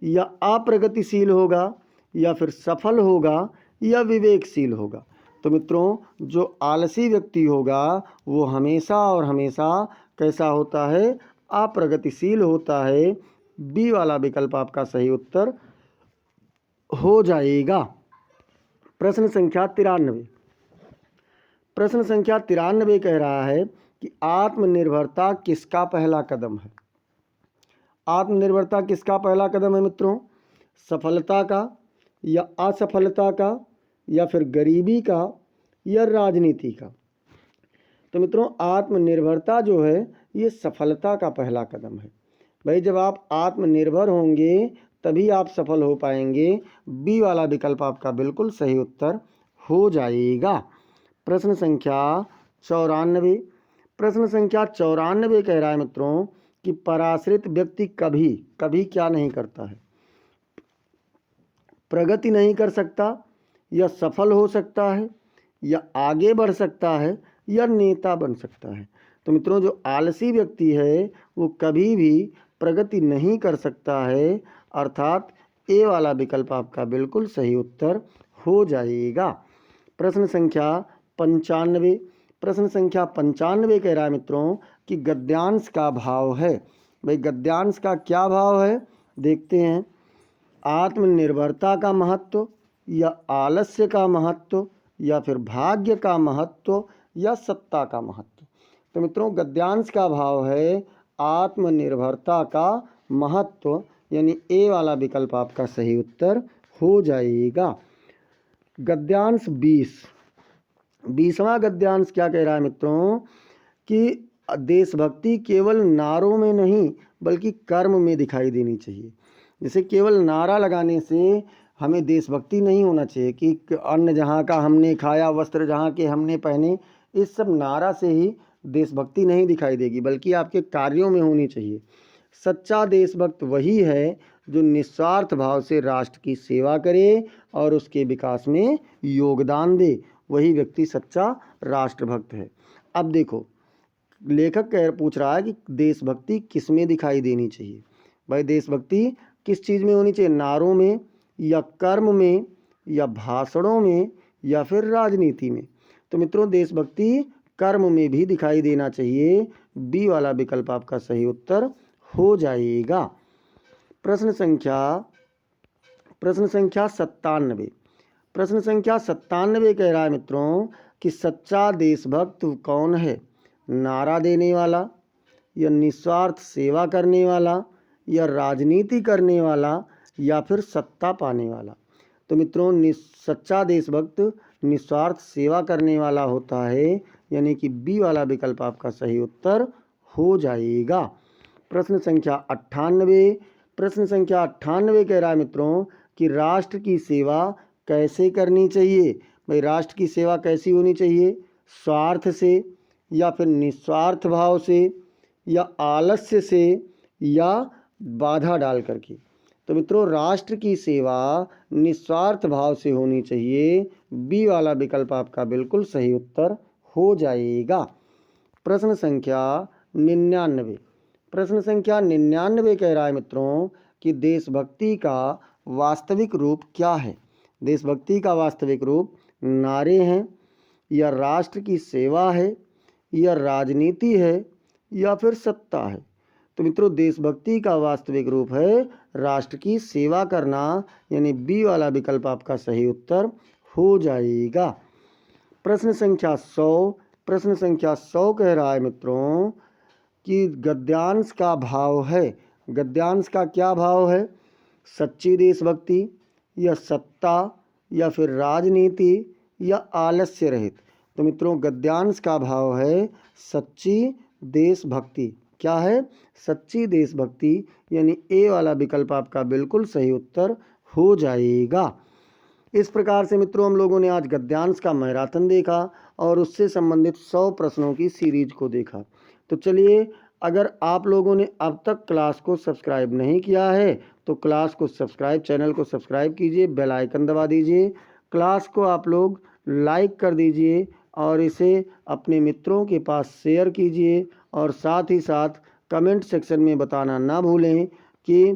या अप्रगतिशील होगा या फिर सफल होगा या विवेकशील होगा। तो मित्रों जो आलसी व्यक्ति होगा वो हमेशा और हमेशा कैसा होता है, अप्रगतिशील होता है। बी वाला विकल्प आपका सही उत्तर हो जाएगा। प्रश्न संख्या 93। प्रश्न संख्या 93 कह रहा है कि आत्मनिर्भरता किसका पहला कदम है। आत्मनिर्भरता किसका पहला कदम है मित्रों, सफलता का या असफलता का या फिर गरीबी का या राजनीति का। तो मित्रों आत्मनिर्भरता जो है ये सफलता का पहला कदम है। भाई जब आप आत्मनिर्भर होंगे तभी आप सफल हो पाएंगे। बी वाला विकल्प आपका बिल्कुल सही उत्तर हो जाएगा। प्रश्न संख्या 94। प्रश्न संख्या 94 कह रहा है मित्रों कि पराश्रित व्यक्ति कभी कभी क्या नहीं करता है, प्रगति नहीं कर सकता या सफल हो सकता है या आगे बढ़ सकता है या नेता बन सकता है। तो मित्रों जो आलसी व्यक्ति है वो कभी भी प्रगति नहीं कर सकता है, अर्थात ए वाला विकल्प आपका बिल्कुल सही उत्तर हो जाएगा। प्रश्न संख्या 95। प्रश्न संख्या 95 कह रहा है मित्रों कि गद्यांश का भाव है। भाई गद्यांश का क्या भाव है देखते हैं, आत्मनिर्भरता का महत्व या आलस्य का महत्व या फिर भाग्य का महत्व या सत्ता का महत्व। तो मित्रों गद्यांश का भाव है आत्मनिर्भरता का महत्व, यानी ए वाला विकल्प आपका सही उत्तर हो जाएगा। गद्यांश 20वां गद्यांश क्या कह रहा है मित्रों कि देशभक्ति केवल नारों में नहीं बल्कि कर्म में दिखाई देनी चाहिए। जैसे केवल नारा लगाने से हमें देशभक्ति नहीं होना चाहिए कि अन्न जहाँ का हमने खाया, वस्त्र जहाँ के हमने पहने, इस सब नारा से ही देशभक्ति नहीं दिखाई देगी, बल्कि आपके कार्यों में होनी चाहिए। सच्चा देशभक्त वही है जो निस्वार्थ भाव से राष्ट्र की सेवा करे और उसके विकास में योगदान दे, वही व्यक्ति सच्चा राष्ट्रभक्त है। अब देखो, लेखक पूछ रहा है कि देशभक्ति किस में दिखाई देनी चाहिए। भाई देशभक्ति किस चीज़ में होनी चाहिए, नारों में या कर्म में या भाषणों में या फिर राजनीति में। तो मित्रों देशभक्ति कर्म में भी दिखाई देना चाहिए। बी वाला विकल्प आपका सही उत्तर हो जाएगा। प्रश्न संख्या 97। प्रश्न संख्या 97 कह रहा है मित्रों कि सच्चा देशभक्त कौन है, नारा देने वाला या निस्वार्थ सेवा करने वाला या राजनीति करने वाला या फिर सत्ता पाने वाला। तो मित्रों सच्चा देशभक्त निस्वार्थ सेवा करने वाला होता है, यानी कि बी वाला विकल्प आपका सही उत्तर हो जाएगा। प्रश्न संख्या 98। प्रश्न संख्या 98 कह रहा है मित्रों कि राष्ट्र की सेवा कैसे करनी चाहिए। भाई राष्ट्र की सेवा कैसी होनी चाहिए, स्वार्थ से या फिर निस्वार्थ भाव से या आलस्य से या बाधा डाल करके। तो मित्रों राष्ट्र की सेवा निस्वार्थ भाव से होनी चाहिए। बी वाला विकल्प आपका बिल्कुल सही उत्तर हो जाएगा। प्रश्न संख्या 99। प्रश्न संख्या 99 कह रहा है मित्रों कि देशभक्ति का वास्तविक रूप क्या है। देशभक्ति का वास्तविक रूप नारे हैं या राष्ट्र की सेवा है या राजनीति है या फिर सत्ता है। तो मित्रों देशभक्ति का वास्तविक रूप है राष्ट्र की सेवा करना, यानी बी वाला विकल्प आपका सही उत्तर हो जाएगा। प्रश्न संख्या 100। प्रश्न संख्या 100 कह रहा है मित्रों कि गद्यांश का भाव है। गद्यांश का क्या भाव है, सच्ची देशभक्ति या सत्ता या फिर राजनीति या आलस्य रहित। तो मित्रों गद्यांश का भाव है सच्ची देशभक्ति। क्या है, सच्ची देशभक्ति, यानी ए वाला विकल्प आपका बिल्कुल सही उत्तर हो जाएगा। इस प्रकार से मित्रों हम लोगों ने आज गद्यांश का मैराथन देखा और उससे संबंधित 100 प्रश्नों की सीरीज को देखा। तो चलिए, अगर आप लोगों ने अब तक क्लास को सब्सक्राइब नहीं किया है तो क्लास को सब्सक्राइब, चैनल को सब्सक्राइब कीजिए, बेल आइकन दबा दीजिए, क्लास को आप लोग लाइक कर दीजिए और इसे अपने मित्रों के पास शेयर कीजिए और साथ ही साथ कमेंट सेक्शन में बताना ना भूलें कि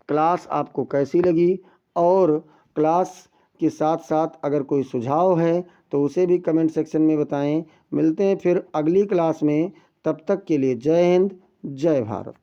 क्लास आपको कैसी लगी, और क्लास के साथ साथ अगर कोई सुझाव है तो उसे भी कमेंट सेक्शन में बताएं। मिलते हैं फिर अगली क्लास में, तब तक के लिए जय हिंद, जय भारत।